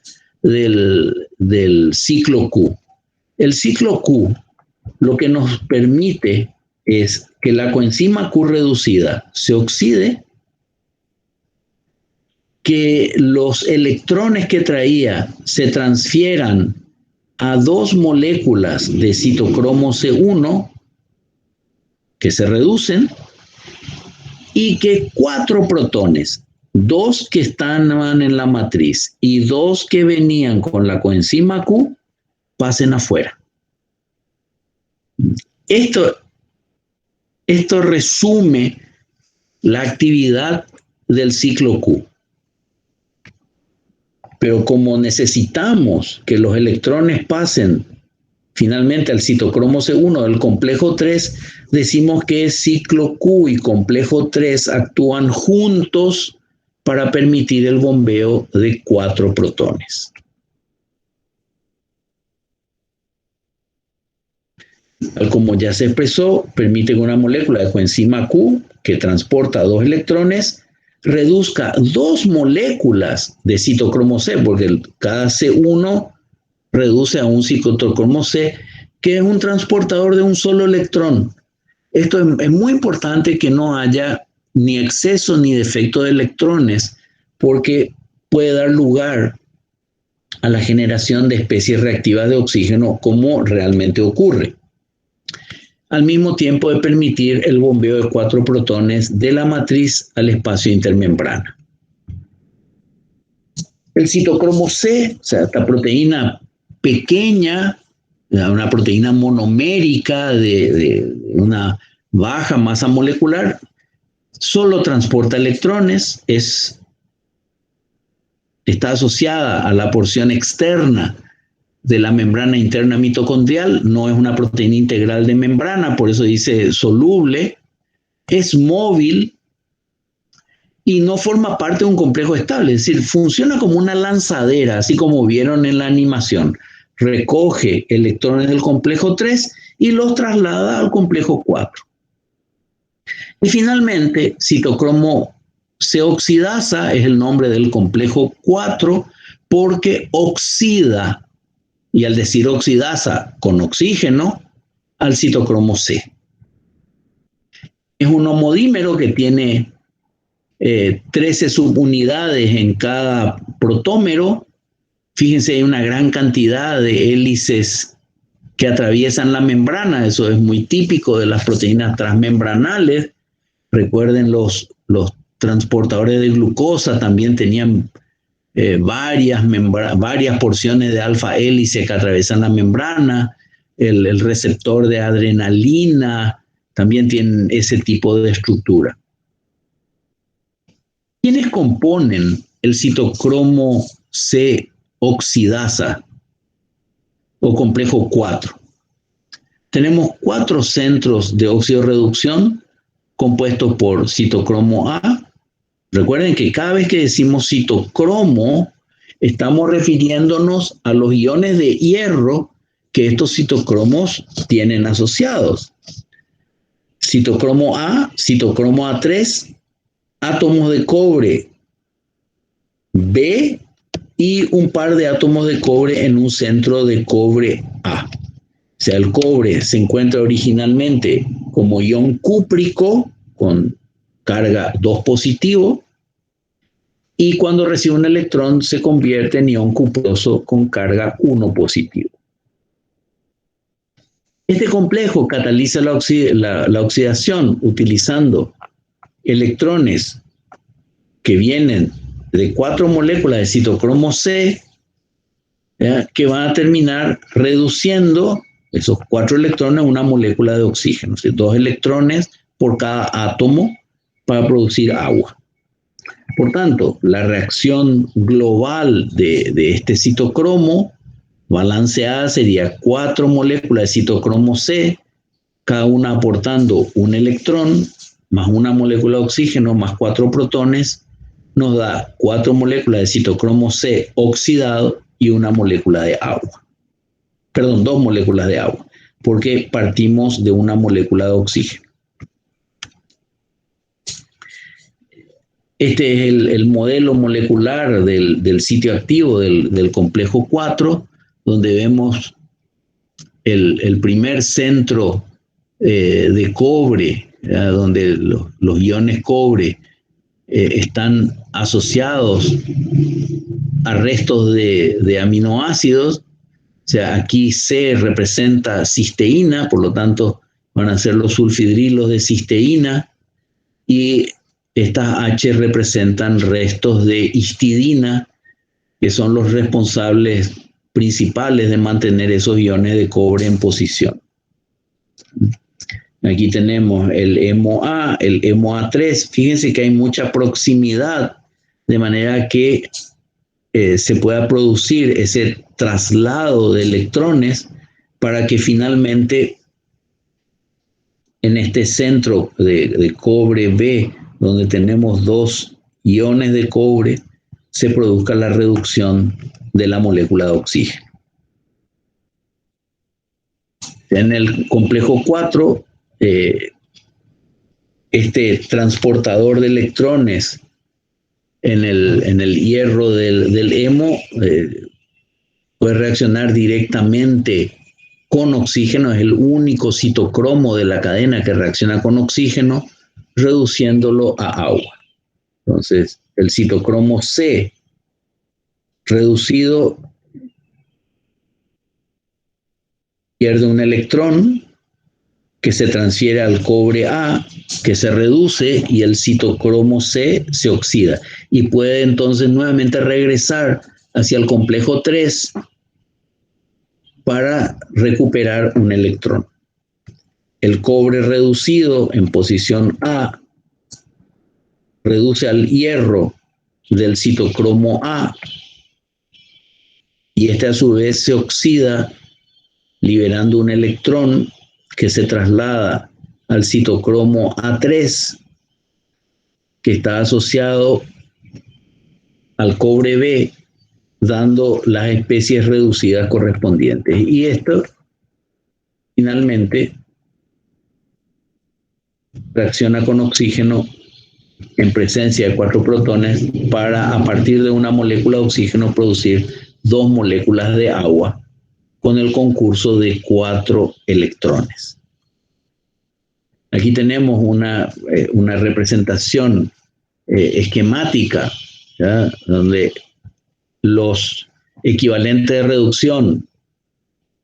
del ciclo Q? El ciclo Q lo que nos permite es que la coenzima Q reducida se oxide, que los electrones que traía se transfieran a 2 moléculas de citocromo C1 que se reducen y que 4 protones, 2 que estaban en la matriz y 2 que venían con la coenzima Q, pasen afuera. Esto resume la actividad del ciclo Q. Pero como necesitamos que los electrones pasen Finalmente, al citocromo C1 del complejo 3, decimos que ciclo Q y complejo 3 actúan juntos para permitir el bombeo de 4 protones. Tal como ya se expresó, permite que una molécula de coenzima Q, que transporta 2 electrones, reduzca 2 moléculas de citocromo C, porque cada C1 reduce a un citocromo C, que es un transportador de un solo electrón. Esto es muy importante, que no haya ni exceso ni defecto de electrones, porque puede dar lugar a la generación de especies reactivas de oxígeno, como realmente ocurre. Al mismo tiempo de permitir el bombeo de 4 protones de la matriz al espacio intermembrana. El citocromo C, o sea, esta proteína pequeña, una proteína monomérica de una baja masa molecular, solo transporta electrones, está asociada a la porción externa de la membrana interna mitocondrial, no es una proteína integral de membrana, por eso dice soluble, es móvil y no forma parte de un complejo estable, es decir, funciona como una lanzadera, así como vieron en la animación. Recoge electrones del complejo 3 y los traslada al complejo 4. Y finalmente, citocromo C oxidasa es el nombre del complejo 4 porque oxida, y al decir oxidasa con oxígeno, al citocromo C. Es un homodímero que tiene 13 subunidades en cada protómero. Fíjense, hay una gran cantidad de hélices que atraviesan la membrana. Eso es muy típico de las proteínas transmembranales. Recuerden, los transportadores de glucosa también tenían varias porciones de alfa hélice que atraviesan la membrana. El receptor de adrenalina también tiene ese tipo de estructura. ¿Quiénes componen el citocromo C oxidasa o complejo 4? Tenemos 4 centros de oxidorreducción compuestos por citocromo A. Recuerden que cada vez que decimos citocromo, estamos refiriéndonos a los iones de hierro que estos citocromos tienen asociados. Citocromo A, citocromo A3, átomos de cobre B y un par de átomos de cobre en un centro de cobre A. O sea, el cobre se encuentra originalmente como ion cúprico con carga 2 positivo y cuando recibe un electrón se convierte en ion cuproso con carga 1 positivo. Este complejo cataliza la oxidación utilizando electrones que vienen de 4 moléculas de citocromo C, que van a terminar reduciendo esos 4 electrones a una molécula de oxígeno, o sea, 2 electrones por cada átomo para producir agua. Por tanto, la reacción global de este citocromo balanceada sería 4 moléculas de citocromo C, cada una aportando un electrón, más una molécula de oxígeno, más 4 protones, nos da 4 moléculas de citocromo C oxidado y una molécula de agua. Perdón, 2 moléculas de agua, porque partimos de una molécula de oxígeno. Este es el modelo molecular del sitio activo del complejo 4, donde vemos el primer centro de cobre, donde los iones cobre están asociados a restos de aminoácidos. O sea, aquí C representa cisteína, por lo tanto van a ser los sulfidrilos de cisteína, y estas H representan restos de histidina, que son los responsables principales de mantener esos iones de cobre en posición. Aquí tenemos el HemoA, el HemoA3. Fíjense que hay mucha proximidad, de manera que se pueda producir ese traslado de electrones para que finalmente en este centro de cobre B, donde tenemos 2 iones de cobre, se produzca la reducción de la molécula de oxígeno. En el complejo 4, este transportador de electrones en el hierro del hemo puede reaccionar directamente con oxígeno. Es el único citocromo de la cadena que reacciona con oxígeno, reduciéndolo a agua. Entonces, el citocromo C reducido pierde un electrón que se transfiere al cobre A, que se reduce, y el citocromo C se oxida y puede entonces nuevamente regresar hacia el complejo 3 para recuperar un electrón. El cobre reducido en posición A reduce al hierro del citocromo A y este a su vez se oxida liberando un electrón que se traslada al citocromo A3, que está asociado al cobre B, dando las especies reducidas correspondientes. Y esto finalmente reacciona con oxígeno en presencia de 4 protones para, a partir de una molécula de oxígeno, producir 2 moléculas de agua con el concurso de 4 electrones. Aquí tenemos una representación esquemática, ¿ya?, donde los equivalentes de reducción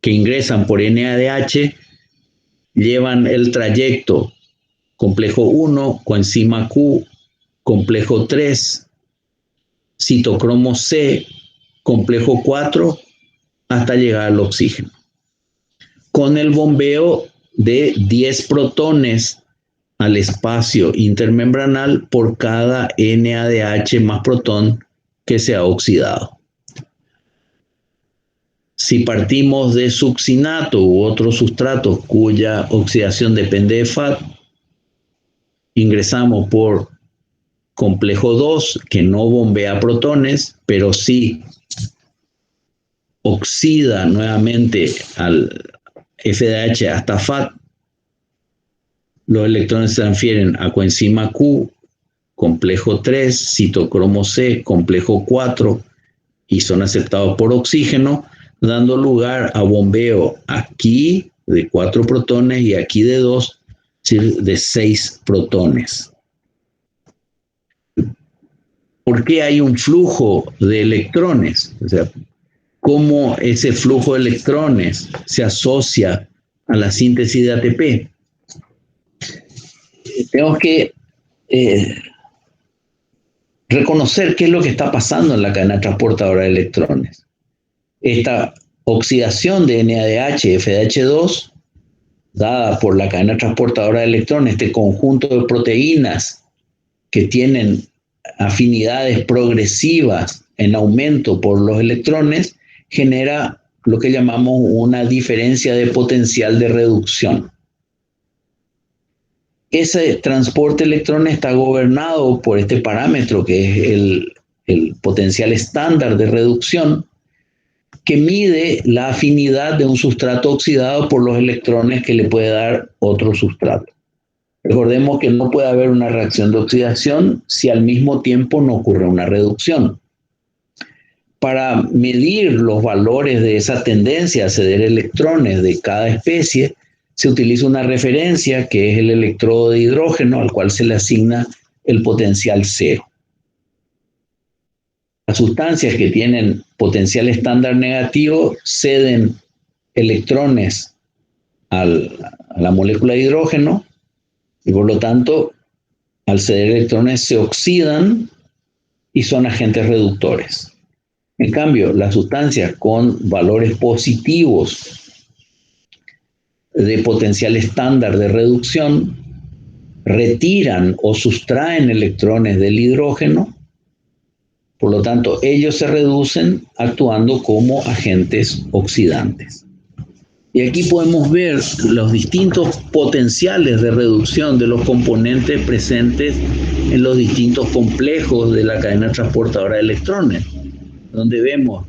que ingresan por NADH llevan el trayecto complejo 1, coenzima Q, complejo 3, citocromo C, complejo 4, hasta llegar al oxígeno, con el bombeo de 10 protones al espacio intermembranal por cada NADH más protón que se ha oxidado. Si partimos de succinato u otros sustratos cuya oxidación depende de FAD, ingresamos por complejo 2, que no bombea protones, pero sí oxida nuevamente al FDH hasta FAD. Los electrones se transfieren a coenzima Q, complejo 3, citocromo C, complejo 4, y son aceptados por oxígeno, dando lugar a bombeo aquí de 4 protones y aquí de 2, es decir, de 6 protones. ¿Por qué hay un flujo de electrones? O sea, ¿cómo ese flujo de electrones se asocia a la síntesis de ATP? Tenemos que reconocer qué es lo que está pasando en la cadena transportadora de electrones. Esta oxidación de NADH y FDH2, dada por la cadena transportadora de electrones, este conjunto de proteínas que tienen afinidades progresivas en aumento por los electrones, genera lo que llamamos una diferencia de potencial de reducción. Ese transporte de electrones está gobernado por este parámetro que es el potencial estándar de reducción, que mide la afinidad de un sustrato oxidado por los electrones que le puede dar otro sustrato. Recordemos que no puede haber una reacción de oxidación si al mismo tiempo no ocurre una reducción. Para medir los valores de esa tendencia a ceder electrones de cada especie, se utiliza una referencia que es el electrodo de hidrógeno al cual se le asigna el potencial cero. Las sustancias que tienen potencial estándar negativo ceden electrones a la molécula de hidrógeno y por lo tanto al ceder electrones se oxidan y son agentes reductores. En cambio, las sustancias con valores positivos de potencial estándar de reducción retiran o sustraen electrones del hidrógeno, por lo tanto ellos se reducen actuando como agentes oxidantes. Y aquí podemos ver los distintos potenciales de reducción de los componentes presentes en los distintos complejos de la cadena transportadora de electrones, donde vemos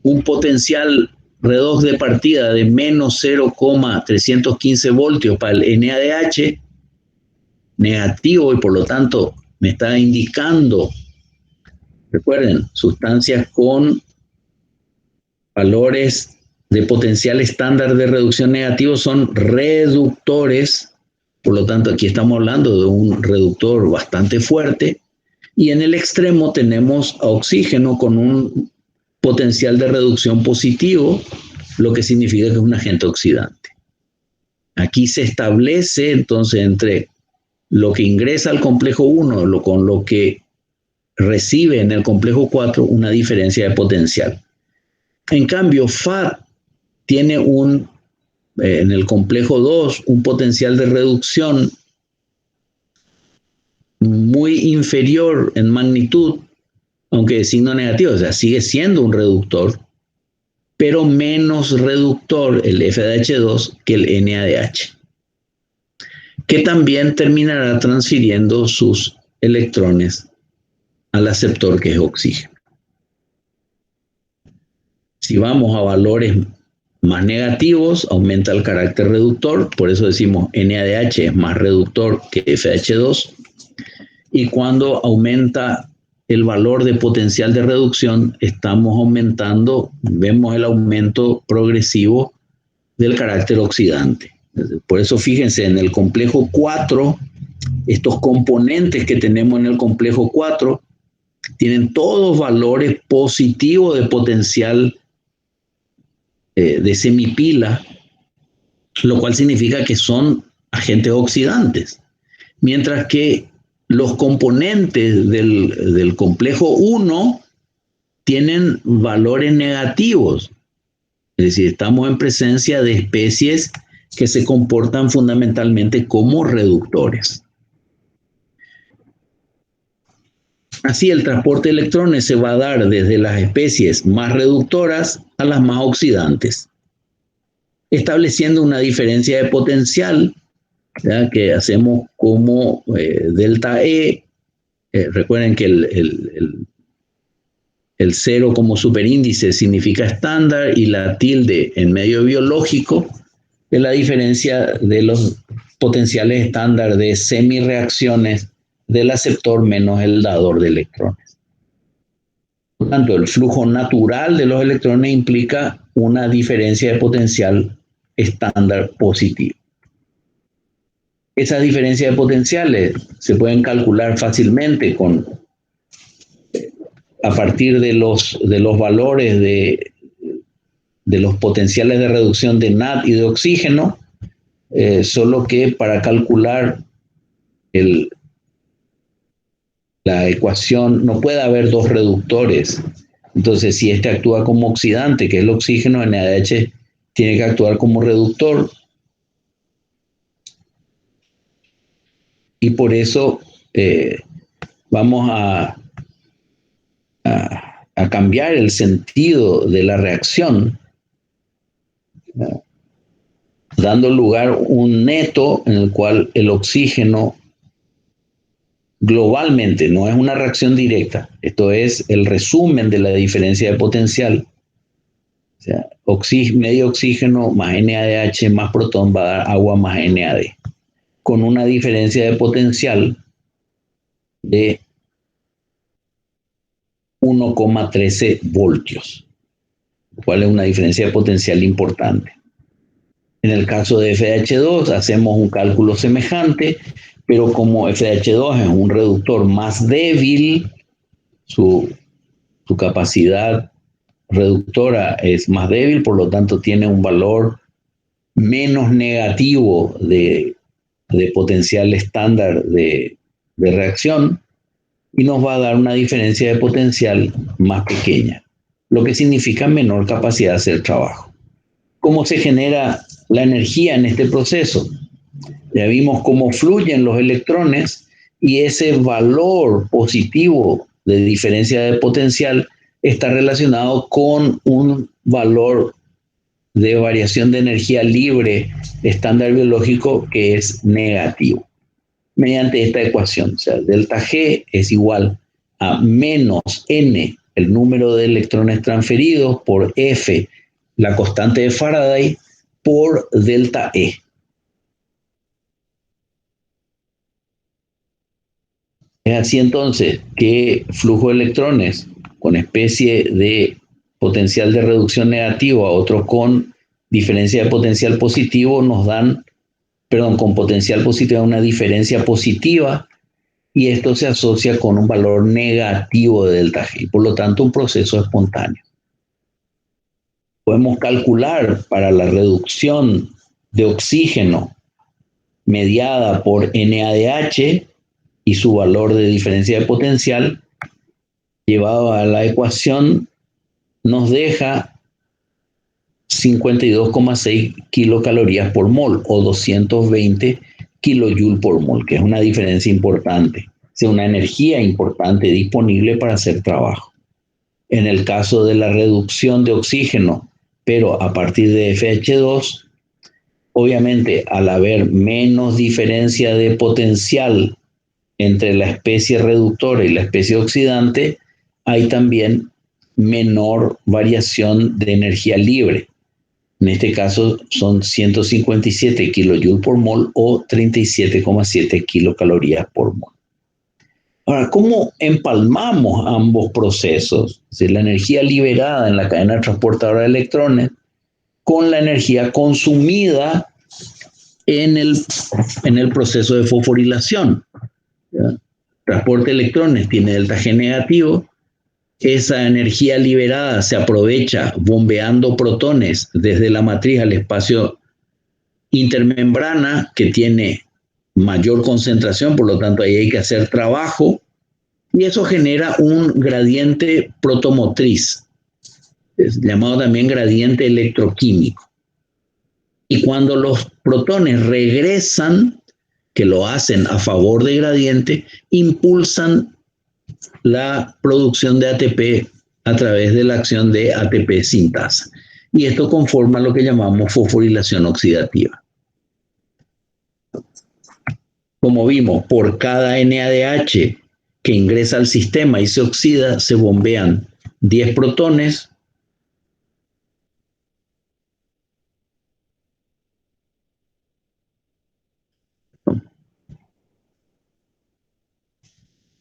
un potencial redox de partida de menos 0,315 voltios para el NADH, negativo, y por lo tanto me está indicando, recuerden, sustancias con valores de potencial estándar de reducción negativo son reductores, por lo tanto aquí estamos hablando de un reductor bastante fuerte, y en el extremo tenemos a oxígeno con un potencial de reducción positivo, lo que significa que es un agente oxidante. Aquí se establece entonces entre lo que ingresa al complejo 1 con lo que recibe en el complejo 4 una diferencia de potencial. En cambio, FAD tiene en el complejo 2 un potencial de reducción muy inferior en magnitud, aunque de signo negativo, o sea, sigue siendo un reductor, pero menos reductor el FADH2 que el NADH, que también terminará transfiriendo sus electrones al aceptor, que es oxígeno. Si vamos a valores más negativos, aumenta el carácter reductor, por eso decimos NADH es más reductor que FADH2, y cuando aumenta el valor de potencial de reducción, estamos aumentando, vemos el aumento progresivo del carácter oxidante. Por eso fíjense, en el complejo 4, estos componentes que tenemos en el complejo 4 tienen todos valores positivos de potencial de semipila, lo cual significa que son agentes oxidantes. Mientras que los componentes del complejo 1 tienen valores negativos. Es decir, estamos en presencia de especies que se comportan fundamentalmente como reductores. Así, el transporte de electrones se va a dar desde las especies más reductoras a las más oxidantes, estableciendo una diferencia de potencial, ¿ya?, que hacemos como delta E. Recuerden que el cero como superíndice significa estándar, y la tilde en medio biológico es la diferencia de los potenciales estándar de semireacciones del aceptor menos el dador de electrones. Por lo tanto, el flujo natural de los electrones implica una diferencia de potencial estándar positivo. Esas diferencias de potenciales se pueden calcular fácilmente a partir de los valores de los potenciales de reducción de NAD y de oxígeno, solo que para calcular la ecuación no puede haber dos reductores. Entonces, si este actúa como oxidante, que es el oxígeno, NaDH tiene que actuar como reductor. Y por eso vamos a cambiar el sentido de la reacción, dando lugar a un neto en el cual el oxígeno globalmente, no es una reacción directa, esto es el resumen de la diferencia de potencial. O sea, medio oxígeno más NaDH más protón va a dar agua más NaD, con una diferencia de potencial de 1,13 voltios, lo cual es una diferencia de potencial importante. En el caso de FADH2 hacemos un cálculo semejante, pero como FADH2 es un reductor más débil, su capacidad reductora es más débil, por lo tanto tiene un valor menos negativo de potencial estándar de reacción, y nos va a dar una diferencia de potencial más pequeña, lo que significa menor capacidad de hacer trabajo. ¿Cómo se genera la energía en este proceso? Ya vimos cómo fluyen los electrones, y ese valor positivo de diferencia de potencial está relacionado con un valor de variación de energía libre estándar biológico que es negativo. Mediante esta ecuación, o sea, delta G es igual a menos N, el número de electrones transferidos, por F, la constante de Faraday, por delta E. Es así entonces que flujo de electrones con especie de potencial de reducción negativo a otros con diferencia de potencial positivo nos dan, perdón, con potencial positivo una diferencia positiva, y esto se asocia con un valor negativo de delta G, por lo tanto un proceso espontáneo. Podemos calcular para la reducción de oxígeno mediada por NADH y su valor de diferencia de potencial llevado a la ecuación nos deja 52,6 kilocalorías por mol o 220 kilojoule por mol, que es una diferencia importante, o sea, una energía importante disponible para hacer trabajo. En el caso de la reducción de oxígeno, pero a partir de FH2, obviamente al haber menos diferencia de potencial entre la especie reductora y la especie oxidante, hay también menor variación de energía libre. En este caso son 157 kilojoule por mol o 37,7 kilocalorías por mol. Ahora, ¿cómo empalmamos ambos procesos? Es decir, la energía liberada en la cadena transportadora de electrones con la energía consumida en el proceso de fosforilación. ¿Ya? Transporte de electrones tiene delta G negativo. Esa energía liberada se aprovecha bombeando protones desde la matriz al espacio intermembrana, que tiene mayor concentración, por lo tanto ahí hay que hacer trabajo, y eso genera un gradiente protomotriz, es llamado también gradiente electroquímico. Y cuando los protones regresan, que lo hacen a favor de gradiente, impulsan la producción de ATP a través de la acción de ATP sintasa. Y esto conforma lo que llamamos fosforilación oxidativa. Como vimos, por cada NADH que ingresa al sistema y se oxida, se bombean 10 protones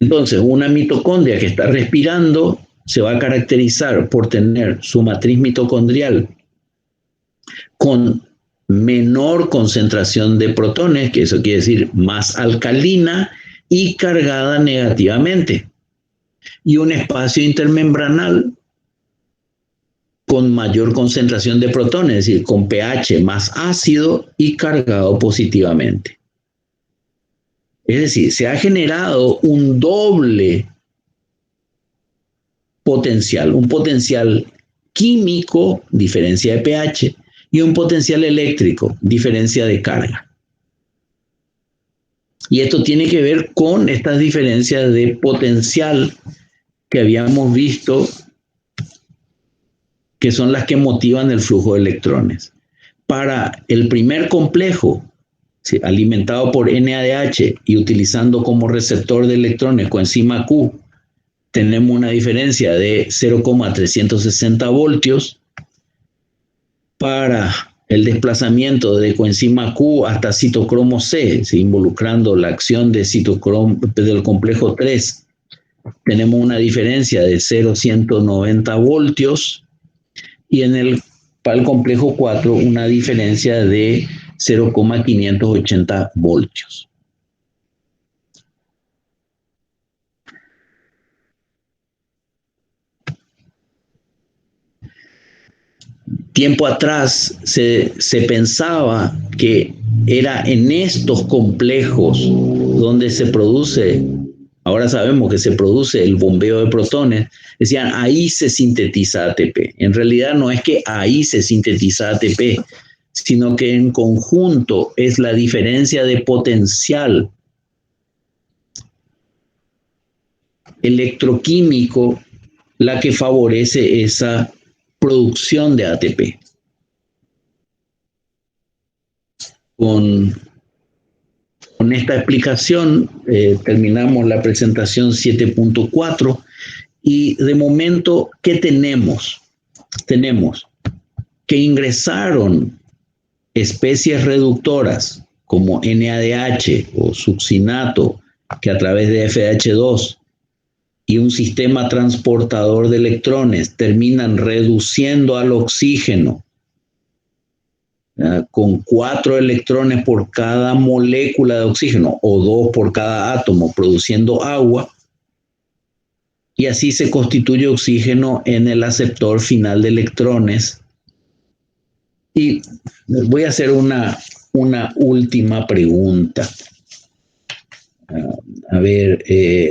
Entonces, una mitocondria que está respirando se va a caracterizar por tener su matriz mitocondrial con menor concentración de protones, que eso quiere decir más alcalina y cargada negativamente, y un espacio intermembranal con mayor concentración de protones, es decir, con pH más ácido y cargado positivamente. Es decir, se ha generado un doble potencial, un potencial químico, diferencia de pH, y un potencial eléctrico, diferencia de carga. Y esto tiene que ver con estas diferencias de potencial que habíamos visto, que son las que motivan el flujo de electrones. Para el primer complejo, ¿sí?, alimentado por NADH y utilizando como receptor de electrones coenzima Q, tenemos una diferencia de 0,360 voltios. Para el desplazamiento de coenzima Q hasta citocromo C, ¿sí?, involucrando la acción de del complejo 3, tenemos una diferencia de 0,190 voltios. Y para el complejo 4, una diferencia de 0,580 voltios. Tiempo atrás se pensaba que era en estos complejos donde se produce, ahora sabemos que se produce el bombeo de protones, decían ahí se sintetiza ATP. En realidad no es que ahí se sintetiza ATP, sino que en conjunto es la diferencia de potencial electroquímico la que favorece esa producción de ATP. Con esta explicación terminamos la presentación 7.4 y de momento, ¿qué tenemos? Tenemos que ingresaron especies reductoras como NADH o succinato, que a través de FH2 y un sistema transportador de electrones terminan reduciendo al oxígeno con 4 electrones por cada molécula de oxígeno o 2 por cada átomo, produciendo agua, y así se constituye oxígeno en el aceptor final de electrones. Y voy a hacer una última pregunta. A ver,